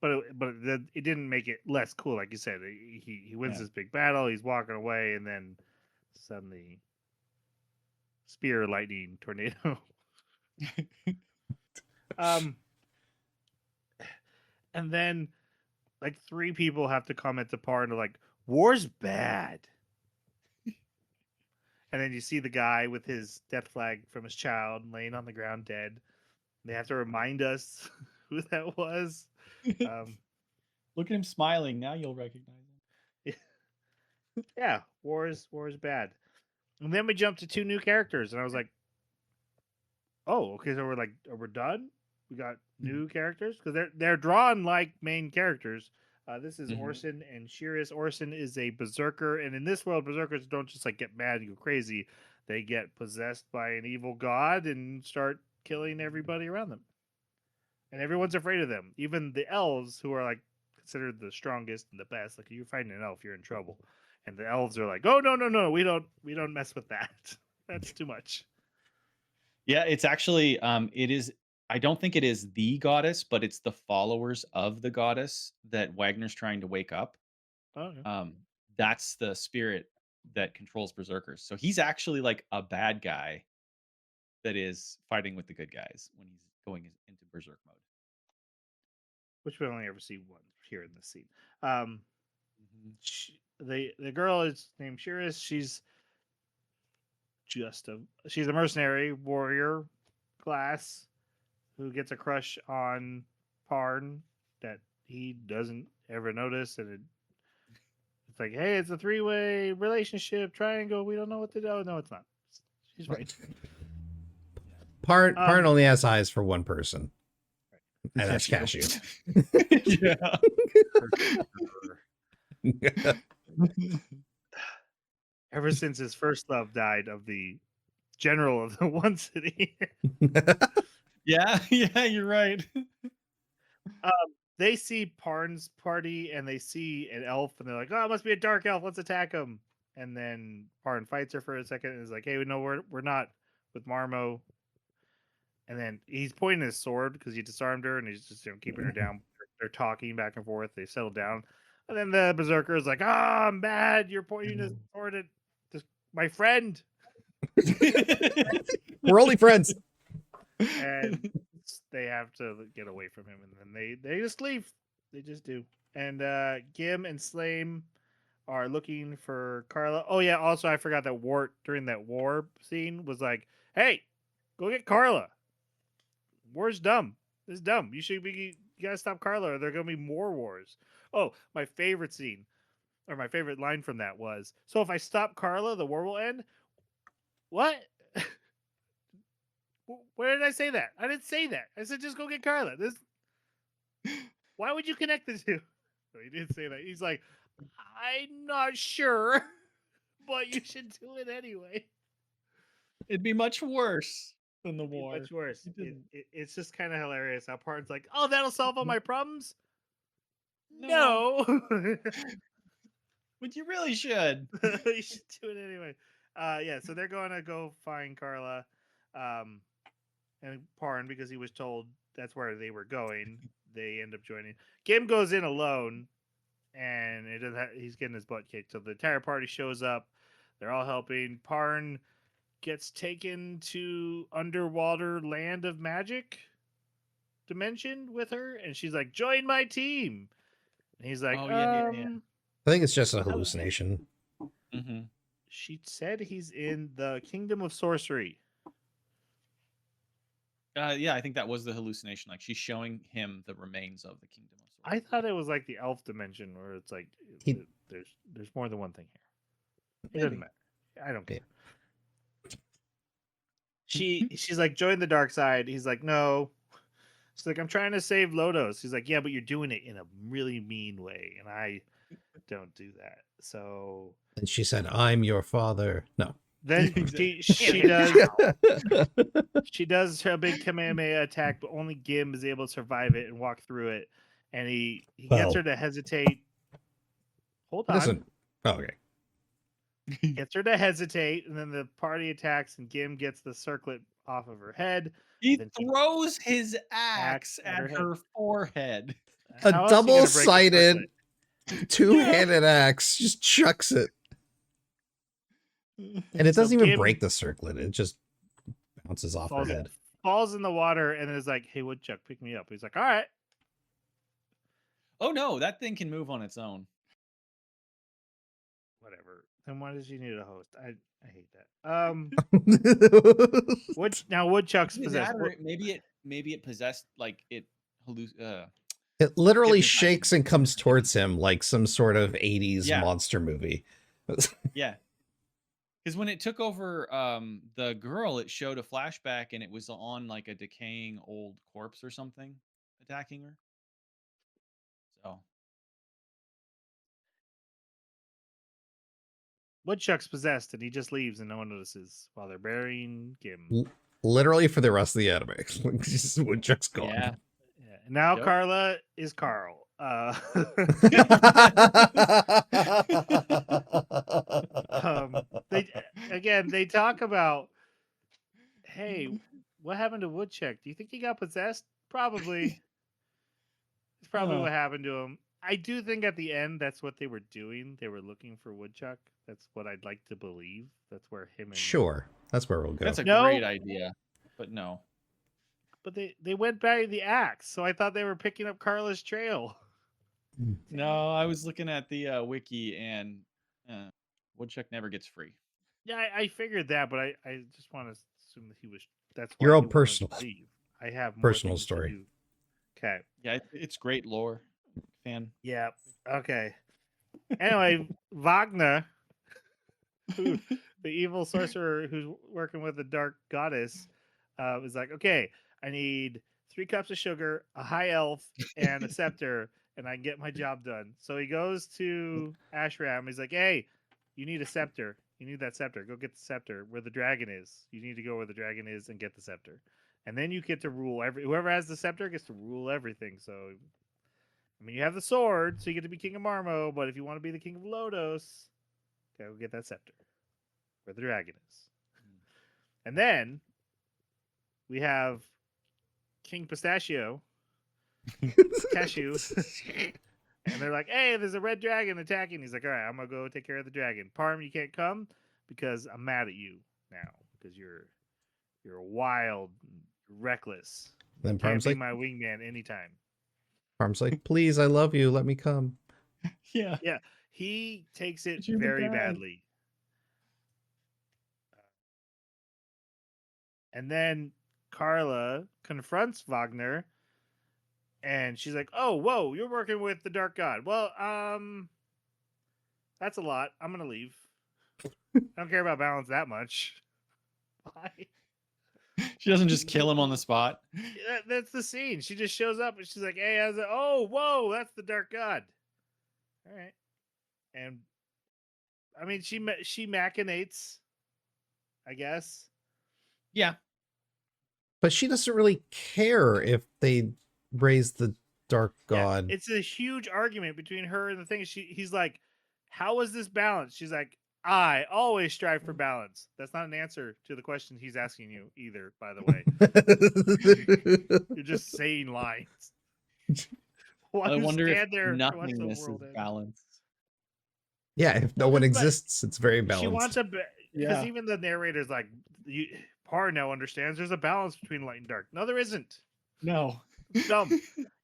it didn't make it less cool, like you said. He wins Yeah. this big battle. He's walking away, and then suddenly, spear, lightning, tornado. um, and then like three people have to comment to Par and they're like, "War's bad." And then you see the guy with his death flag from his child laying on the ground dead. They have to remind us who that was. Look at him smiling. Now you'll recognize him. Yeah, war is bad. And then we jump to two new characters, and I was like, "Oh, okay, so we're done. We got new characters because they're drawn like main characters." This is Orson and Shiris. Orson is a berserker, and in this world, berserkers don't just like get mad and go crazy; they get possessed by an evil god and start killing everybody around them. And everyone's afraid of them. Even the elves, who are like considered the strongest and the best. Like you're fighting an elf, you're in trouble. And the elves are like, "Oh no, we don't mess with that. That's too much." Yeah, it's actually it is. I don't think it is the goddess, but it's the followers of the goddess that Wagner's trying to wake up. Oh, okay. That's the spirit that controls berserkers. So he's actually like a bad guy that is fighting with the good guys when he's going into berserk mode. Which we only ever see once here in this scene. The girl is named Shiris. She's a mercenary warrior class who gets a crush on Parn that he doesn't ever notice, and it's like, hey, it's a three-way relationship triangle. We don't know what to do. Oh, no, it's not. She's right. Parn only has eyes for one person, and that's Cashew. Yeah. Ever since his first love died of the general of the one city. Yeah, you're right. They see Parn's party and they see an elf and they're like, "Oh, it must be a dark elf. Let's attack him." And then Parn fights her for a second and is like, "Hey, we're not with Marmo." And then he's pointing his sword because he disarmed her and he's just keeping her down. They're talking back and forth. They settle down, and then the berserker is like, "Ah, I'm mad. You're pointing his sword at my friend." We're only friends. And they have to get away from him, and then they just leave. They just do. And Gim and Slame are looking for Carla. Oh yeah, also I forgot that Wart during that war scene was like, "Hey, go get Carla. War's dumb. This is dumb. You gotta stop Carla, or there are gonna be more wars." Oh, my favorite scene, or my favorite line from that was, "So if I stop Carla, the war will end." What? Where did I say that? I didn't say that. I said just go get Carla. Why would you connect the two? No, he didn't say that. He's like, I'm not sure, but you should do it anyway. It'd be much worse than the war. Much worse. It's just kind of hilarious how Parn's like, "Oh, that'll solve all my problems." No. But you really should. You should do it anyway. Yeah, so they're going to go find Carla and Parn because he was told that's where they were going. They end up joining. Kim goes in alone, and he's getting his butt kicked. So the entire party shows up. They're all helping. Parn gets taken to underwater land of magic dimension with her, and she's like, "Join my team." And he's like, Oh, yeah. I think it's just a hallucination. Mm-hmm. She said he's in the Kingdom of Sorcery. Yeah, I think that was the hallucination. Like she's showing him the remains of the kingdom of Sorcery. I thought it was like the elf dimension where it's like there's more than one thing here. It doesn't matter. I don't care. she's like, join the dark side. He's like, no. She's like, I'm trying to save Lodoss. He's like, yeah, but you're doing it in a really mean way, and I don't do that. So And she said, "I'm your father." No. then Exactly. she does her big Kamehameha attack, but only Gim is able to survive it and walk through it. And he gets Well. her to hesitate. Hold on. Listen. Oh, okay. Gets her to hesitate, and then the party attacks, and Gim gets the circlet off of her head. He Then throws his axe at at her her forehead. How A else are you gonna break the double-sided, circlet? two-handed axe just chucks it. And it So doesn't even Gim break the circlet. It just bounces off her head. falls in the water, and then is like, "Hey, Woodchuck, pick me up." He's like, "All right." Oh no, that thing can move on its own. Whatever. Then why does she need a host? I hate that. Woodchuck's Either possessed. that or maybe it possessed, like it It literally Hypnotizing. shakes and comes towards him like some sort of 80s Yeah. monster movie. Yeah. Because when it took over the girl, it showed a flashback and it was on like a decaying old corpse or something attacking her. So Woodchuck's possessed, and he just leaves, and no one notices while they're burying Gim. Literally for the rest of the anime. Just Woodchuck's gone. yeah. Yeah. And now Yep. Carla is Carl. They talk about, hey, what happened to Woodchuck? Do you think he got possessed? Probably. It's probably Huh. what happened to him. I do think at the end that's what they were doing. They were looking for Woodchuck. That's what I'd like to believe. That's where him and Sure. That's where we'll go. That's a No. great idea. But no. But they went by the axe, so I thought they were picking up Carla's trail. No, I was looking at the wiki and Woodchuck never gets free. Yeah, I figured that, but I just want to assume that he was. That's why Your he own wanted personal- to leave. I have more personal things to story. do. Okay. Yeah, it's great lore. Fan. Yeah. Okay. Anyway, Wagner, the evil sorcerer who's working with the dark goddess, is like, okay, I need 3 cups of sugar, a high elf, and a scepter, and I can get my job done. So he goes to Ashram. He's like, hey, you need a scepter. You need that scepter. Go get the scepter where the dragon is. You need to go where the dragon is and get the scepter. And then you get to rule whoever has the scepter gets to rule everything. So, I mean, you have the sword, so you get to be king of Marmo. But if you want to be the king of Lodoss, go get that scepter where the dragon is. And then we have King Pistachio, Cashew, and they're like, "Hey, there's a red dragon attacking." He's like, "All right, I'm gonna go take care of the dragon." Parm, you can't come because I'm mad at you now because you're wild, reckless. Then Can't Parm's be like, my wingman anytime. please, I love you. Let me come. Yeah. Yeah, he takes it You're the very guy. badly. And then Carla confronts Wagner, and she's like, "Oh, whoa, you're working with the Dark God. Well, that's a lot. I'm gonna leave. I don't care about balance that much." Why? She doesn't just kill him on the spot. That's the scene. She just shows up and she's like, "Hey, how's it? Oh, whoa, that's the Dark God." All right, and I mean, she machinates, I guess. Yeah. But she doesn't really care if they raise the dark god. Yeah, it's a huge argument between her and the thing. He's like, "How is this balanced?" She's like, "I always strive for balance." That's not an answer to the question he's asking you either, by the way. You're just saying lines. I wonder if stand there and watch the nothingness is world end. balanced. Yeah, if no one exists, it's very She balanced. wants a because Yeah. even the narrator's like, Parno understands there's a balance between light and dark. No, there isn't. No. Dumb.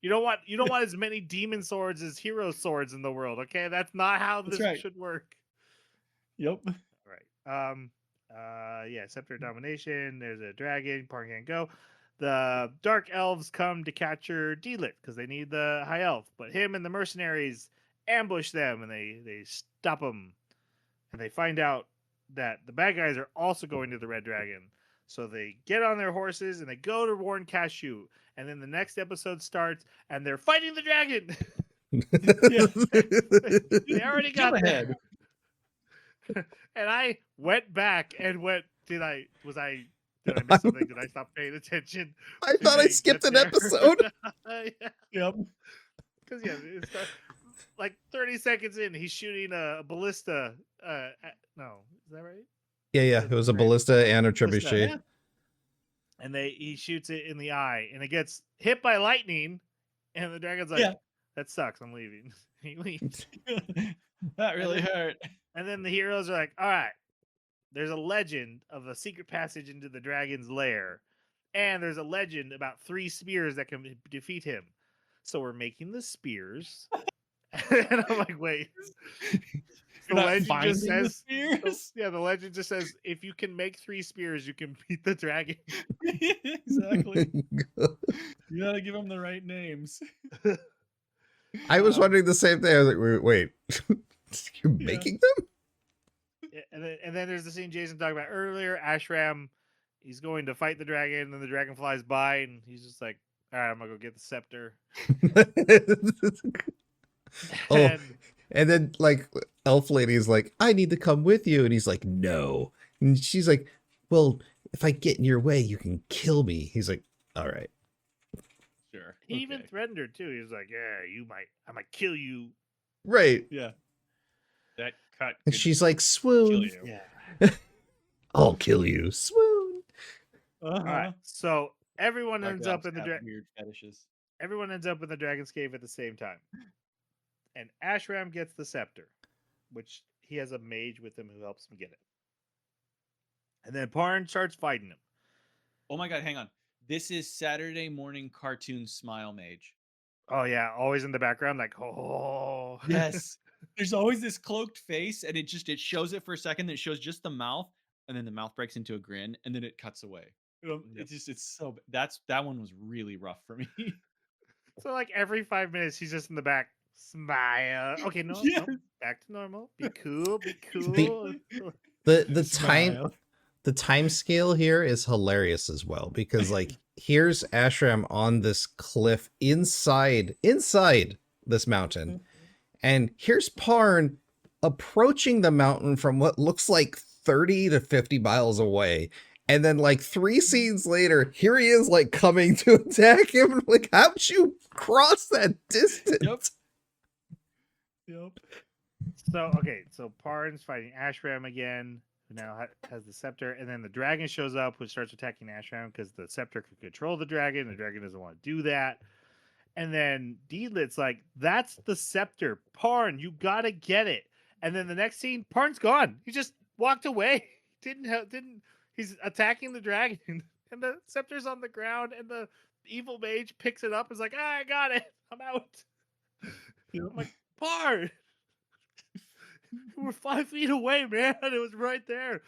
You don't want as many demon swords as hero swords in the world. Okay, that's not how That's this right. should work. Yep. All right. Yeah, scepter domination. There's a dragon. Parn can't go. The dark elves come to capture Delit because they need the high elf. But him and the mercenaries ambush them and they stop them. And they find out that the bad guys are also going to the red dragon. So they get on their horses and they go to warn Cashew. And then the next episode starts and they're fighting the dragon. They already got Jump there. ahead. And I went back and went, did I miss something? Did I stop paying attention? I Did thought I they skipped get an there? episode. Yep. Because it's like 30 seconds in, he's shooting a ballista. No, is that right? Yeah. It was a ballista and a trebuchet. Yeah. And he shoots it in the eye, and it gets hit by lightning. And the dragon's like, Yeah. "That sucks. I'm leaving." He leaves. That really hurt. And then the heroes are like, "All right, there's a legend of a secret passage into the dragon's lair, and there's a legend about 3 spears that can defeat him. So we're making the spears." And I'm like, "Wait." The legend just says, the legend just says, if you can make 3 spears, you can beat the dragon. Exactly. You gotta give them the right names. I was wondering the same thing. I was like, wait, you're making them? Yeah, and then there's the scene Jason talked about earlier. Ashram, he's going to fight the dragon, and then the dragon flies by, and he's just like, all right, I'm gonna go get the scepter. And then like elf lady's like, I need to come with you, and he's like, no. And she's like, well, if I get in your way, you can kill me. He's like, all right. Sure. He even threatened her too. He was like, yeah, I might kill you. Right. Yeah. That cut. And she's like, swoon. Yeah. I'll kill you. Swoon. All right. So everyone Our ends dogs up in the have weird fetishes. Everyone ends up in the dragon's cave at the same time. And Ashram gets the scepter, which he has a mage with him who helps him get it. And then Parn starts fighting him. Oh my god, hang on. This is Saturday morning cartoon smile mage. Oh yeah, always in the background, like, oh yes. There's always this cloaked face, and it shows it for a second, it shows just the mouth, and then the mouth breaks into a grin, and then it cuts away. It's so that one was really rough for me. So like every 5 minutes he's just in the back. Smile. Okay, no, back to normal. Be cool. Be cool. The time scale here is hilarious as well, because like here's Ashram on this cliff inside this mountain, and here's Parn approaching the mountain from what looks like 30 to 50 miles away. And then like 3 scenes later, here he is like coming to attack him. Like, how'd you cross that distance? Yep. So Parn's fighting Ashram again, who now has the scepter, and then the dragon shows up, which starts attacking Ashram because the scepter could control the dragon. The dragon doesn't want to do that. And then Deedlit's like, that's the scepter. Parn, you gotta get it. And then the next scene, Parn's gone. He just walked away. He's attacking the dragon, and the scepter's on the ground, and the evil mage picks it up and is like, I got it. I'm out. I'm like, Parn, you were 5 feet away, man. It was right there.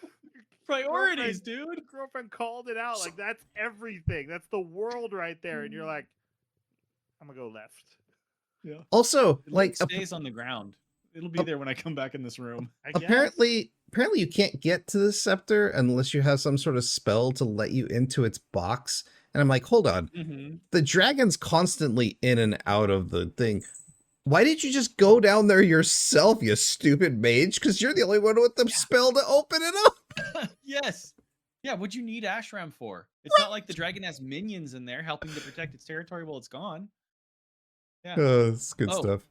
Priorities, dude. Girlfriend called it out. Like, that's everything. That's the world right there. And you're like, I'm gonna go left. Yeah. Also, like, it stays on the ground. It'll be there when I come back in this room. Apparently you can't get to the scepter unless you have some sort of spell to let you into its box. And I'm like, hold on. The dragon's constantly in and out of the thing. Why did you just go down there yourself, you stupid mage? Because you're the only one with the spell to open it up. Yes. Yeah, what'd you need Ashram for? It's not like the dragon has minions in there helping to protect its territory while it's gone. Yeah. That's good stuff.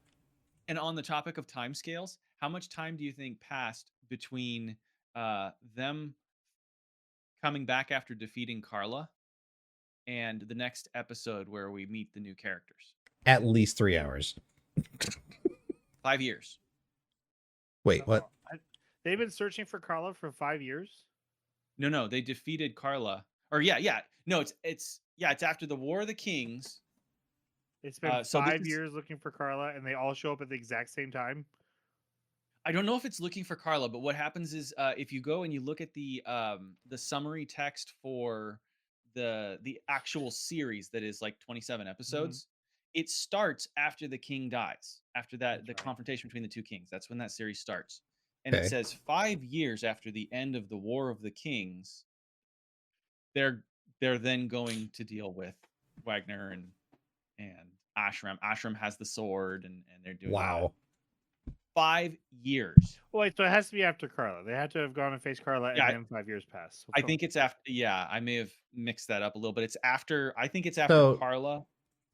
And on the topic of timescales, how much time do you think passed between them coming back after defeating Carla and the next episode where we meet the new characters? At least 3 hours. 5 years. Wait, what? They've been searching for Carla for 5 years? No, they defeated Carla. Or yeah. No, it's after the War of the Kings. It's been 5 years looking for Carla, and they all show up at the exact same time. I don't know if it's looking for Carla, but what happens is if you go and you look at the summary text for the actual series that is like 27 episodes, it starts after the king dies. After that, the confrontation between the two kings. That's when that series starts. And it says 5 years after the end of the War of the Kings, they're then going to deal with Wagner and Ashram. Ashram has the sword, and they're doing Wow. that. 5 years. Wait, so it has to be after Carla. They had to have gone and faced Carla, Yeah, and then 5 years passed. So I think it's after. Yeah, I may have mixed that up a little, but it's after. I think it's after So- Carla. to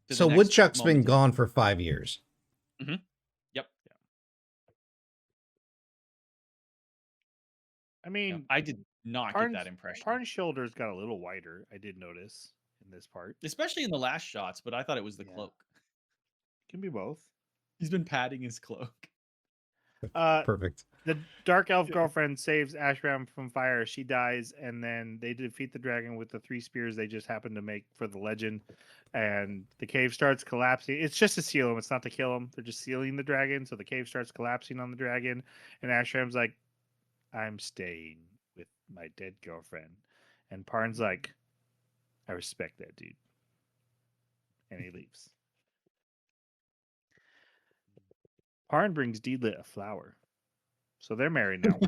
the So next Woodchuck's been moment. gone for 5 years. Yep. I mean, I did not get that impression, Parn's shoulders got a little wider. I did notice in this part. especially in the last shots. But I thought it was the Yeah. cloak. Can be both. He's been padding his cloak. Perfect. The dark elf girlfriend saves Ashram from fire. She dies, and then they defeat the dragon with the 3 spears they just happened to make for the legend. And the cave starts collapsing. It's just to seal him. It's not to kill him. They're just sealing the dragon. So the cave starts collapsing on the dragon. And Ashram's like, I'm staying with my dead girlfriend. And Parn's like, I respect that, dude. And he leaves. Parn brings Deedlit a flower. So they're married now.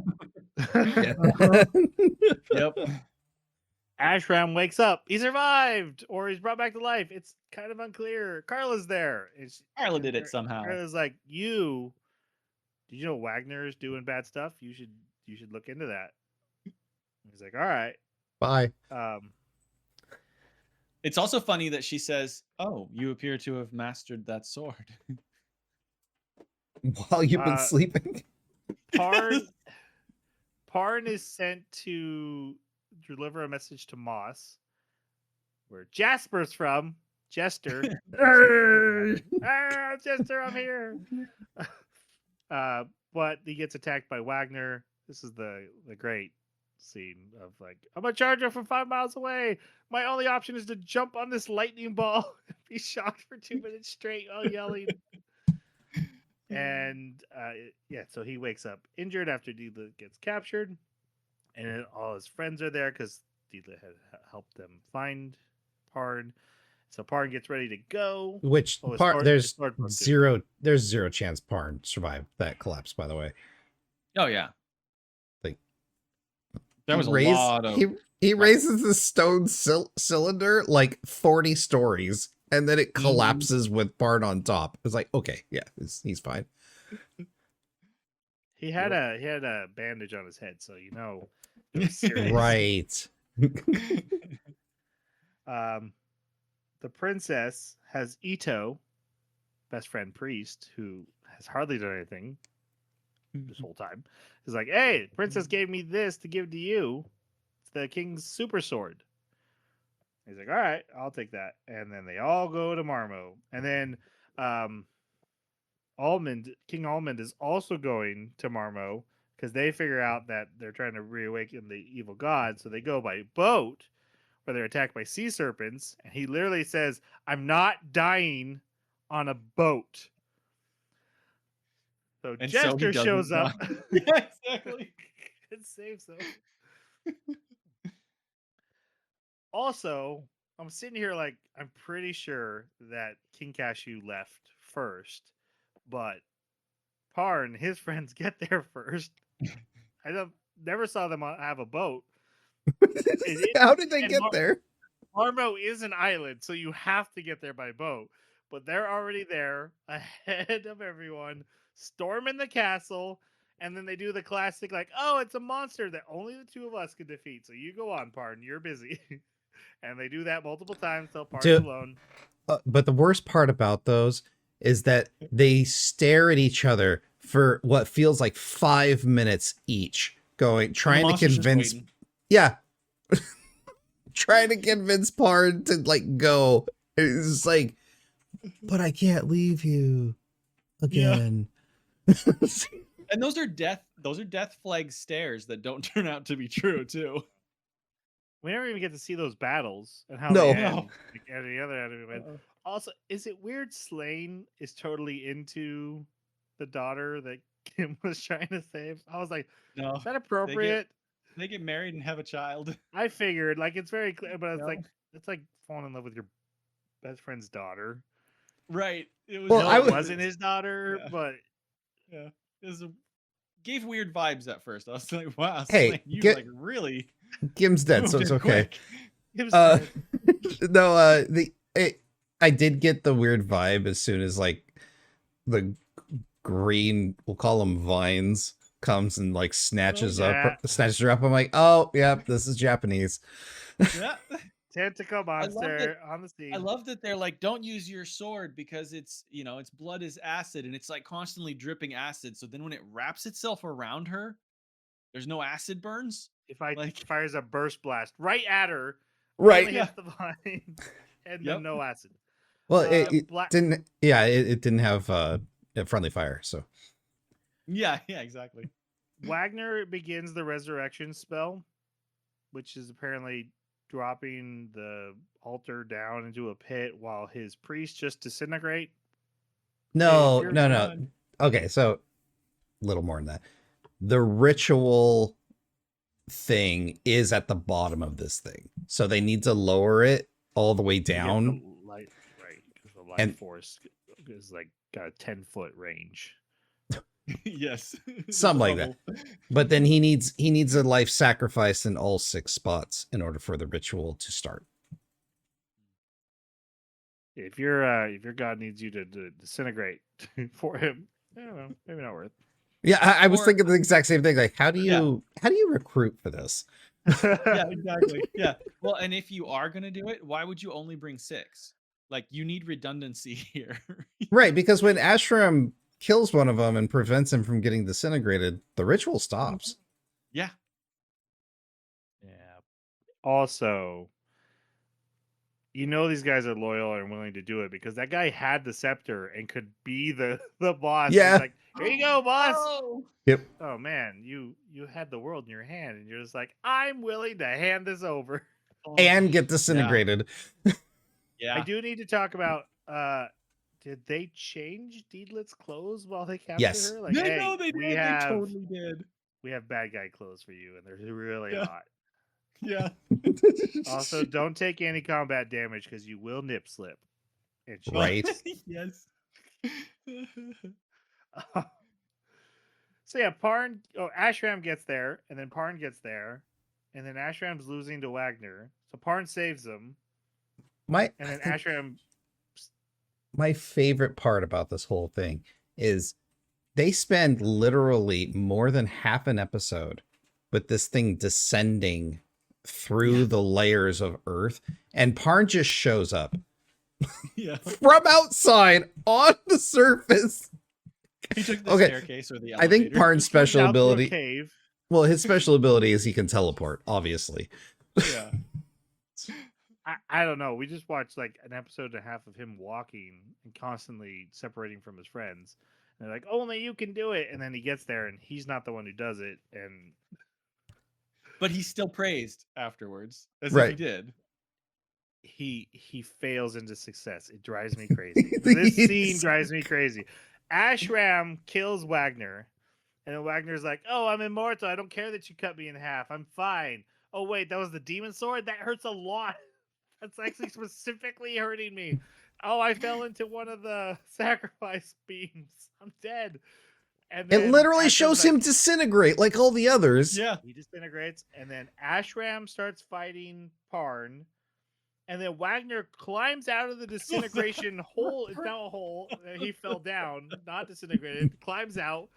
Yep. Ashram wakes up. He survived, or he's brought back to life. It's kind of unclear. Carla's there. Carla did it somehow. Carla's like, did you know Wagner is doing bad stuff? You should look into that. He's like, all right. Bye. It's also funny that she says, "Oh, you appear to have mastered that sword." While you've been sleeping. Parn is sent to deliver a message to Moss, where Jasper's from. Jester. Jester, I'm here. But he gets attacked by Wagner. This is the great scene of like, I'm a charger from 5 miles away. My only option is to jump on this lightning ball and be shocked for 2 minutes straight while yelling. And so he wakes up injured after Deedlit gets captured, and all his friends are there because Deedlit had helped them find Parn. So Parn gets ready to go. Which there's zero chance Parn survived that collapse, by the way. Oh yeah. Like there was a lot of he raises the stone cylinder like 40 stories, and then it collapses with Parn on top. It's like, okay, yeah, he's fine. He had a bandage on his head, so you know it was serious. Right. The princess has Ito, best friend priest, who has hardly done anything this whole time. He's like, hey, the princess gave me this to give to you. It's the king's super sword. He's like, all right, I'll take that. And then they all go to Marmo. And then King Almond is also going to Marmo because they figure out that they're trying to reawaken the evil god. So they go by boat, where they're attacked by sea serpents. And he literally says, I'm not dying on a boat. So Jester shows up. Yeah, exactly. And saves them. Also, I'm sitting here like, I'm pretty sure that King Cashew left first, but Parn and his friends get there first. I never saw them have a boat. How did they get there? Marmo is an island, so you have to get there by boat. But they're already there, ahead of everyone, storming the castle, and then they do the classic, like, oh, it's a monster that only the 2 of us can defeat. So you go on, Parn, you're busy. And they do that multiple times till Parn's alone. But the worst part about those is that they stare at each other for what feels like 5 minutes each, trying to convince. Yeah. Trying to convince Parn to like go. It's like, but I can't leave you again. Yeah. And those are death flag stares that don't turn out to be true too. We never even get to see those battles and how No. they end. Like any other anime. Also, is it weird Slane is totally into the daughter that Kim was trying to save? I was like, no, is that appropriate? They get married and have a child. I figured, like, it's very clear, but it's like falling in love with your best friend's daughter. Right. It was. Well, it wasn't his daughter, but yeah, gave weird vibes at first. I was like, wow, hey, Slane, you like really. Kim's dead, so it's okay. Quick. It was good. No, I did get the weird vibe as soon as like the green, we'll call them vines, comes and like snatches yeah. snatches her up. I'm like, oh yeah, this is Japanese. Yeah. Tentacle monster on the I scene. love that they're like, don't use your sword because it's, its blood is acid and it's like constantly dripping acid. So then when it wraps itself around her, there's no acid burns. If I like- fires a burst blast right at her, Right. only hits the vine, and then no acid. Well, it Black- didn't. Yeah, it didn't have a friendly fire. So Yeah, exactly. Wagner begins the resurrection spell, which is apparently dropping the altar down into a pit while his priests just disintegrate. no, you're no. done- Okay, so a little more than that. The ritual thing is at the bottom of this thing, so they need to lower it all the way to get down. the light, right? Because the light And- force is like got a 10-foot range. Yes. Something like that. But then he needs a life sacrifice in all 6 spots in order for the ritual to start. If your god needs you to disintegrate for him, I don't know, maybe not worth. Yeah, I was Or- thinking the exact same thing. Like, how do Yeah. you recruit for this? Yeah, exactly. Yeah. Well, and if you are going to do it, why would you only bring 6? Like, you need redundancy here. Right, because when Ashram kills one of them and prevents him from getting disintegrated, the ritual stops. Yeah. Yeah. Also, these guys are loyal and willing to do it because that guy had the scepter and could be the boss. Yeah. He's like, here you go, boss. Oh. Yep. Oh man, you had the world in your hand, and you're just like, I'm willing to hand this over. And get disintegrated. Yeah. I do need to talk about. Did they change Deedlet's clothes while they captured Yes. her? Like, Yeah, hey, no, they did. we have They totally did. we have bad guy clothes for you, and they're really Yeah. hot. Yeah. Also, don't take any combat damage because you will nip slip. And she- Right. Yes. So yeah, Ashram gets there, and then Parn gets there, and then Ashram's losing to Wagner. So Parn saves him, My and then Ashram. my favorite part about this whole thing is they spend literally more than half an episode with this thing descending through the layers of earth, and Parn just shows up Yeah. from outside on the surface. He took the Okay, staircase or the I think elevator. Parn's special Down through a ability, cave. well, his special ability is he can teleport, obviously. Yeah. I don't know. We just watched like an episode and a half of him walking and constantly separating from his friends. And they're like, only you can do it. And then he gets there and he's not the one who does it. And But he's still praised afterwards, as Right. if he did. he fails into success. It drives me crazy. This scene He's- drives me crazy. Ashram kills Wagner. And then Wagner's like, oh, I'm immortal. I don't care that you cut me in half. I'm fine. Oh, wait, that was the demon sword? That hurts a lot. That's actually specifically hurting me. Oh, I fell into one of the sacrifice beams. I'm dead. And It then literally Ashram's shows like- him disintegrate like all the others. Yeah. He disintegrates, and then Ashram starts fighting Parn, and then Wagner climbs out of the disintegration hole. It's now a hole. He fell down, not disintegrated. Climbs out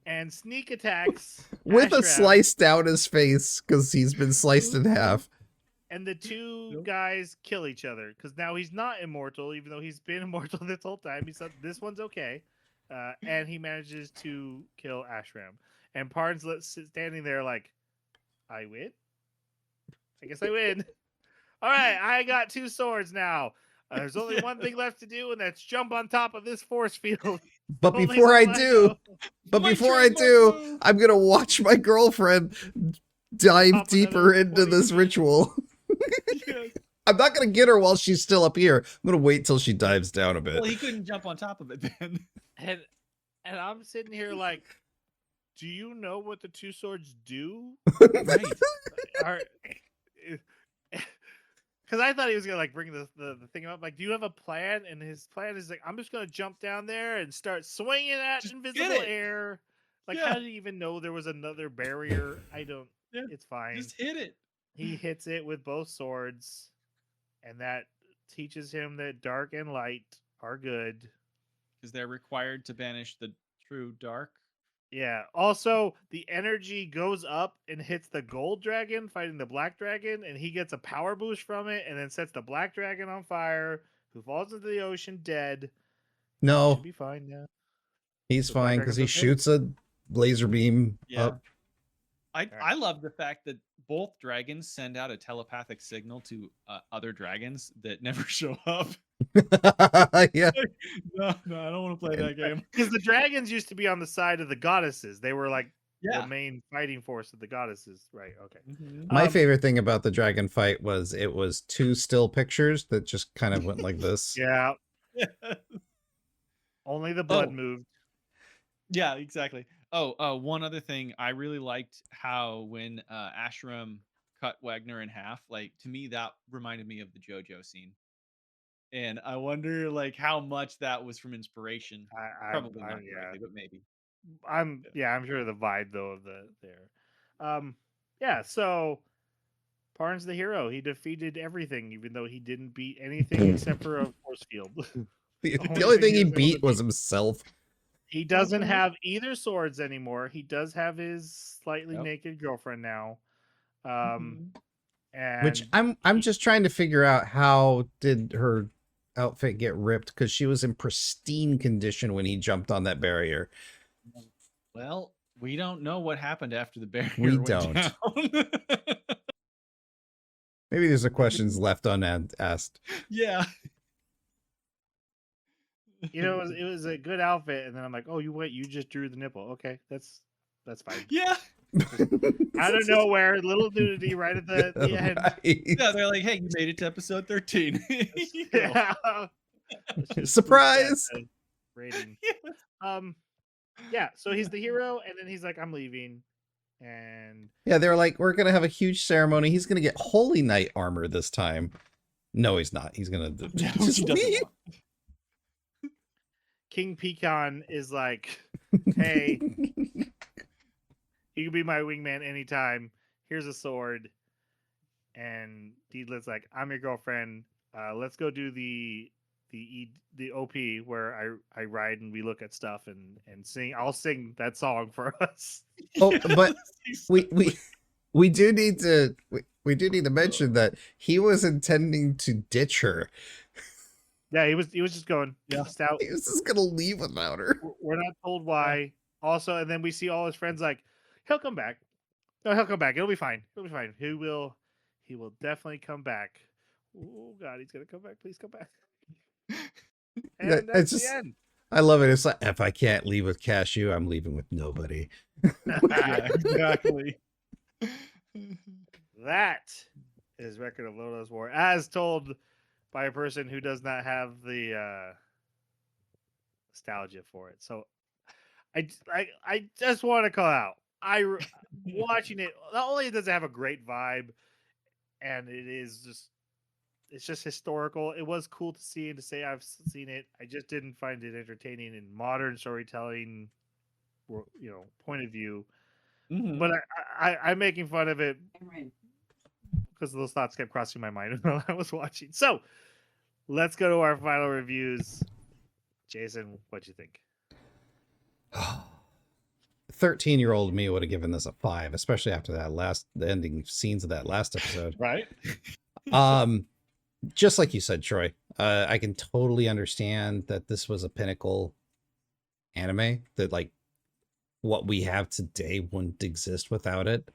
and sneak attacks With a Ashram, slice down his face because he's been sliced in half. and the two Nope. guys kill each other because now he's not immortal, even though he's been immortal this whole time. He said this one's okay, and he manages to kill Ashram. And Parn's standing there like, I win. I guess I win. All right, I got 2 swords now. There's only one thing left to do, and that's jump on top of this force field. But Only before I one do, know. My before I trademark do, move. I'm gonna watch my girlfriend dive Pop deeper another into 20 this feet. ritual. Yes. I'm not gonna get her while she's still up here. I'm gonna wait till she dives down a bit. Well, he couldn't jump on top of it then. And I'm sitting here like, do you know what the 2 swords do? Right. Because I thought he was gonna like bring the thing up. Like, do you have a plan? And his plan is like, I'm just gonna jump down there and start swinging at Just get invisible it. air. Like, Yeah. how did he even know there was another barrier? I don't. Yeah. It's fine. Just hit it. he hits it with both swords, and that teaches him that dark and light are good. Because they're required to banish the true dark. Yeah. Also, the energy goes up and hits the gold dragon fighting the black dragon, and he gets a power boost from it, and then sets the black dragon on fire, who falls into the ocean dead. No, Should be fine now. he's The black fine because he dragon's okay? shoots a laser beam Yeah. up. I love the fact that both dragons send out a telepathic signal to other dragons that never show up. Yeah. No, I don't want to play that game. Because the dragons used to be on the side of the goddesses. They were like Yeah. the main fighting force of the goddesses. Right. Okay. Mhm. My favorite thing about the dragon fight was it was 2 still pictures that just kind of went like this. Yeah. Only the blood Oh. moved. Yeah, exactly. Oh, one other thing. I really liked how when Ashram cut Wagner in half, like to me that reminded me of the JoJo scene. And I wonder like how much that was from inspiration. Probably not directly, but maybe. I'm sure the vibe though of the there. Yeah, so Parn's the hero. He defeated everything, even though he didn't beat anything except for a force field. The Only only thing thing he he was able beat to was himself. He doesn't have either swords anymore. He does have his slightly Yep. naked girlfriend now. Mhm. And Which I'm just trying to figure out how did her outfit get ripped because she was in pristine condition when he jumped on that barrier. Well, we don't know what happened after the barrier We went don't. down. Maybe there's a questions left unasked. Yeah. it was a good outfit, and then I'm like, oh, you just drew the nipple. Okay, that's fine. Yeah. Out of nowhere, little nudity right at the end. Right. Yeah, they're like, hey, you made it to episode 13. Here you go. Yeah. Let's just Surprise! boost that, rating. Yeah, so he's the hero, and then he's like, I'm leaving. And Yeah, they were like, we're gonna have a huge ceremony. He's gonna get Holy Knight armor this time. No, he's not. He's gonna No, just she doesn't leave. want. King Pecan is like, hey, you can be my wingman anytime. Here's a sword. And Deedlet's like, I'm your girlfriend. Let's go do the OP where I ride and we look at stuff and sing. I'll sing that song for us. Oh, but we do need to mention that he was intending to ditch her. Yeah, he was just going. Yeah. Stout. He was just gonna leave without her. We're not told why. Also, and then we see all his friends like, he'll come back. No, he'll come back. It'll be fine. It'll be fine. He will definitely come back. Oh God, he's gonna come back. Please come back. And That- that's it's just- the end. I love it. It's like, if I can't leave with Cashew, I'm leaving with nobody. Yeah, exactly. That is Record of Lodoss War, as told by a person who does not have the nostalgia for it. So I just want to call out. Watching it, not only does it have a great vibe, and it's just historical. It was cool to see and to say I've seen it. I just didn't find it entertaining in modern storytelling, point of view. Mhm. But I'm making fun of it because those thoughts kept crossing my mind while I was watching. So let's go to our final reviews. Jason, what'd you think? 13-year-old me would have given this a 5, especially after the ending scenes of that last episode. Right? Just like you said, Troy, I can totally understand that this was a pinnacle anime, that like what we have today wouldn't exist without it.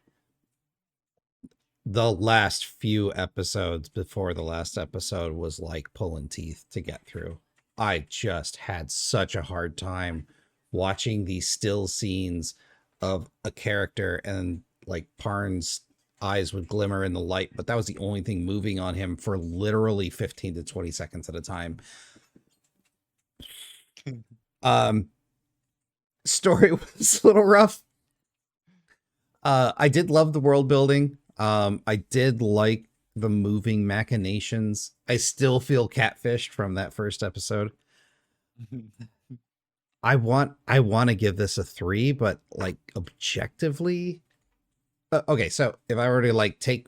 The last few episodes before the last episode was like pulling teeth to get through. I just had such a hard time watching these still scenes of a character, and like Parn's eyes would glimmer in the light, but that was the only thing moving on him for literally 15 to 20 seconds at a time. Story was a little rough. I did love the world building. I did like the moving machinations. I still feel catfished from that first episode. I want to give this a 3, but like objectively, okay. So if I were to like take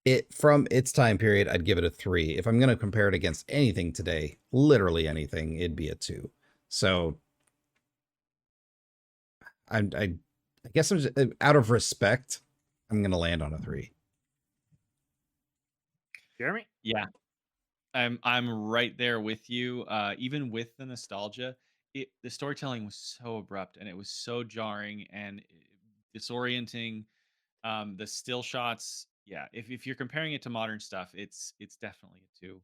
It from its time period, I'd give it a 3. If I'm going to compare it against anything today, literally anything, it'd be a 2. So I guess I'm just, out of respect, I'm going to land on a 3. Jeremy? Yeah, I'm right there with you. Even with the nostalgia, the storytelling was so abrupt and it was so jarring and disorienting. The still shots, yeah. If you're comparing it to modern stuff, it's definitely a 2.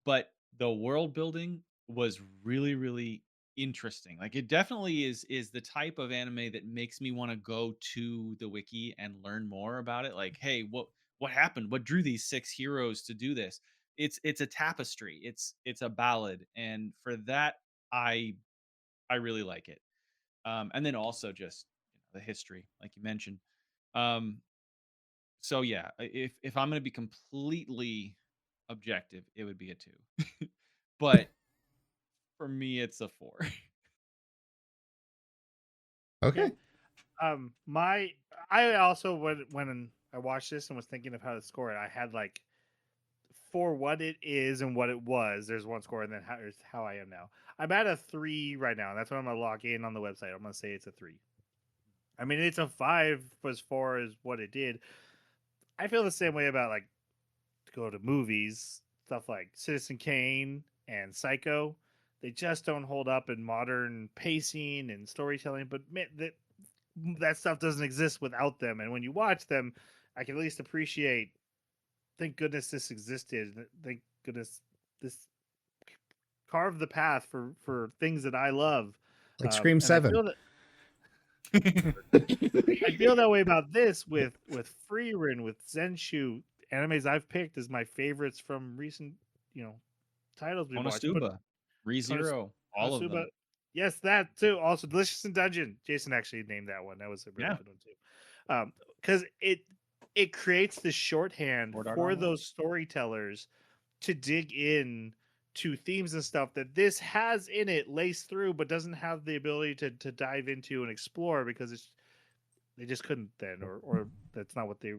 But the world building was really, really interesting. Like it definitely is the type of anime that makes me want to go to the wiki and learn more about it. Like, hey, what happened? What drew these 6 heroes to do this? It's a tapestry. It's a ballad, and for that, I I really like it. And then also just the history, like you mentioned. Um, so yeah, if I'm gonna be completely objective, it would be a 2. But for me, it's a 4. Okay. My I also when I watched this and was thinking of how to score it, I had like for what it is and what it was. There's one score, and then how I am now. I'm at a 3 right now. That's what I'm gonna lock in on the website. I'm gonna say it's a 3. I mean, it's a 5 as far as what it did. I feel the same way about like to go to movies, stuff like Citizen Kane and Psycho. They just don't hold up in modern pacing and storytelling. But man, that stuff doesn't exist without them. And when you watch them, I can at least appreciate. Thank goodness this existed. Thank goodness this carved the path for things that I love. Like Scream And I 7. feel that I feel that way about this with Freerin, with Zenshu, animes I've picked as my favorites from recent, you know, titles we've watched. But Konosuba, ReZero, all of Konosuba, them. yes, that too. Also, Delicious in Dungeon. Jason actually named that one. That was a really Yeah. good one too. Because it creates the shorthand Sword Art for Online. those storytellers to dig in to themes and stuff that this has in it laced through, but doesn't have the ability to dive into and explore because they just couldn't then, or that's not what they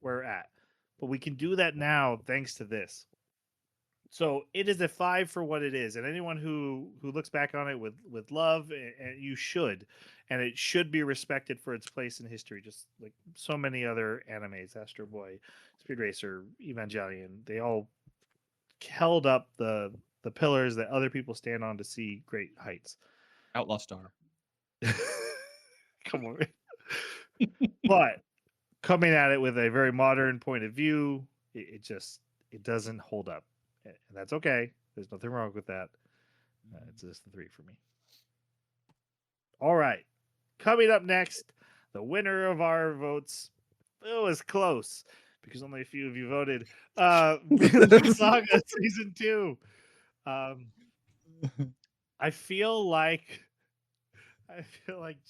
were at. But we can do that now thanks to this. So it is a 5 for what it is, and anyone who looks back on it with love, and you should, and it should be respected for its place in history, just like so many other animes, Astro Boy, Speed Racer, Evangelion. They all held up the pillars that other people stand on to see great heights. Outlaw Star. Come on, but coming at it with a very modern point of view, it just it doesn't hold up, and that's okay. There's nothing wrong with that. It's just the 3 for me. All right, coming up next, the winner of our votes. It was close because only a few of you voted. Vinland Saga season 2. Um, I feel like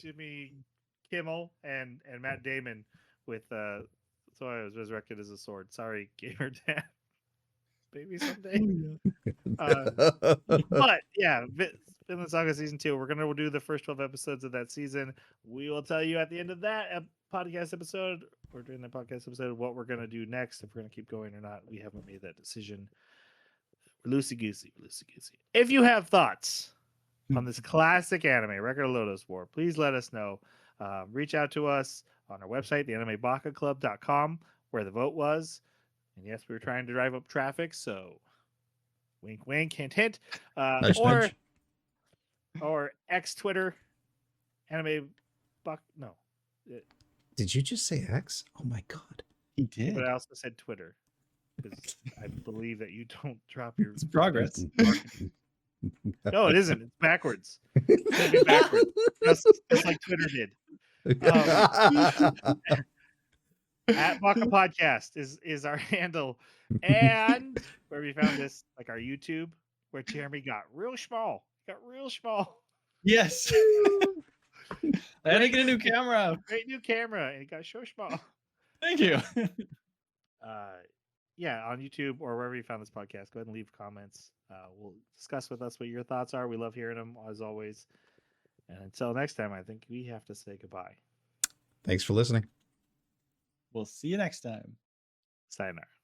Jimmy Kimmel and Matt Damon with so I was resurrected as a sword. Sorry, gamer dad. Maybe someday. But yeah, Vinland Saga season 2. We're gonna do the first 12 episodes of that season. We will tell you at the end of that podcast episode or during the podcast episode what we're gonna do next. If we're gonna keep going or not, we haven't made that decision. We're loosey goosey. If you have thoughts on this classic anime, Record of Lodoss War, please let us know. Reach out to us on our website, theanimebakaclub.com, where the vote was. And yes, we were trying to drive up traffic, so wink, wink, hint, hint. Nudge, or nudge. or X Twitter, anime buck. No, Did you just say X? Oh my god. He yeah, did. but I also said Twitter because I believe that you don't drop your It's progress. No, it isn't. It's backwards. It's gonna be backwards, just like Twitter did. At Baka Podcast is our handle, and where we found this, like our YouTube, where Jeremy got real small. Yes. I had to get a new camera. Great new camera, and it got so small. Thank you. Yeah, on YouTube or wherever you found this podcast, go ahead and leave comments. We'll discuss with us what your thoughts are. We love hearing them as always. And until next time, I think we have to say goodbye. Thanks for listening. We'll see you next time. Sayonara.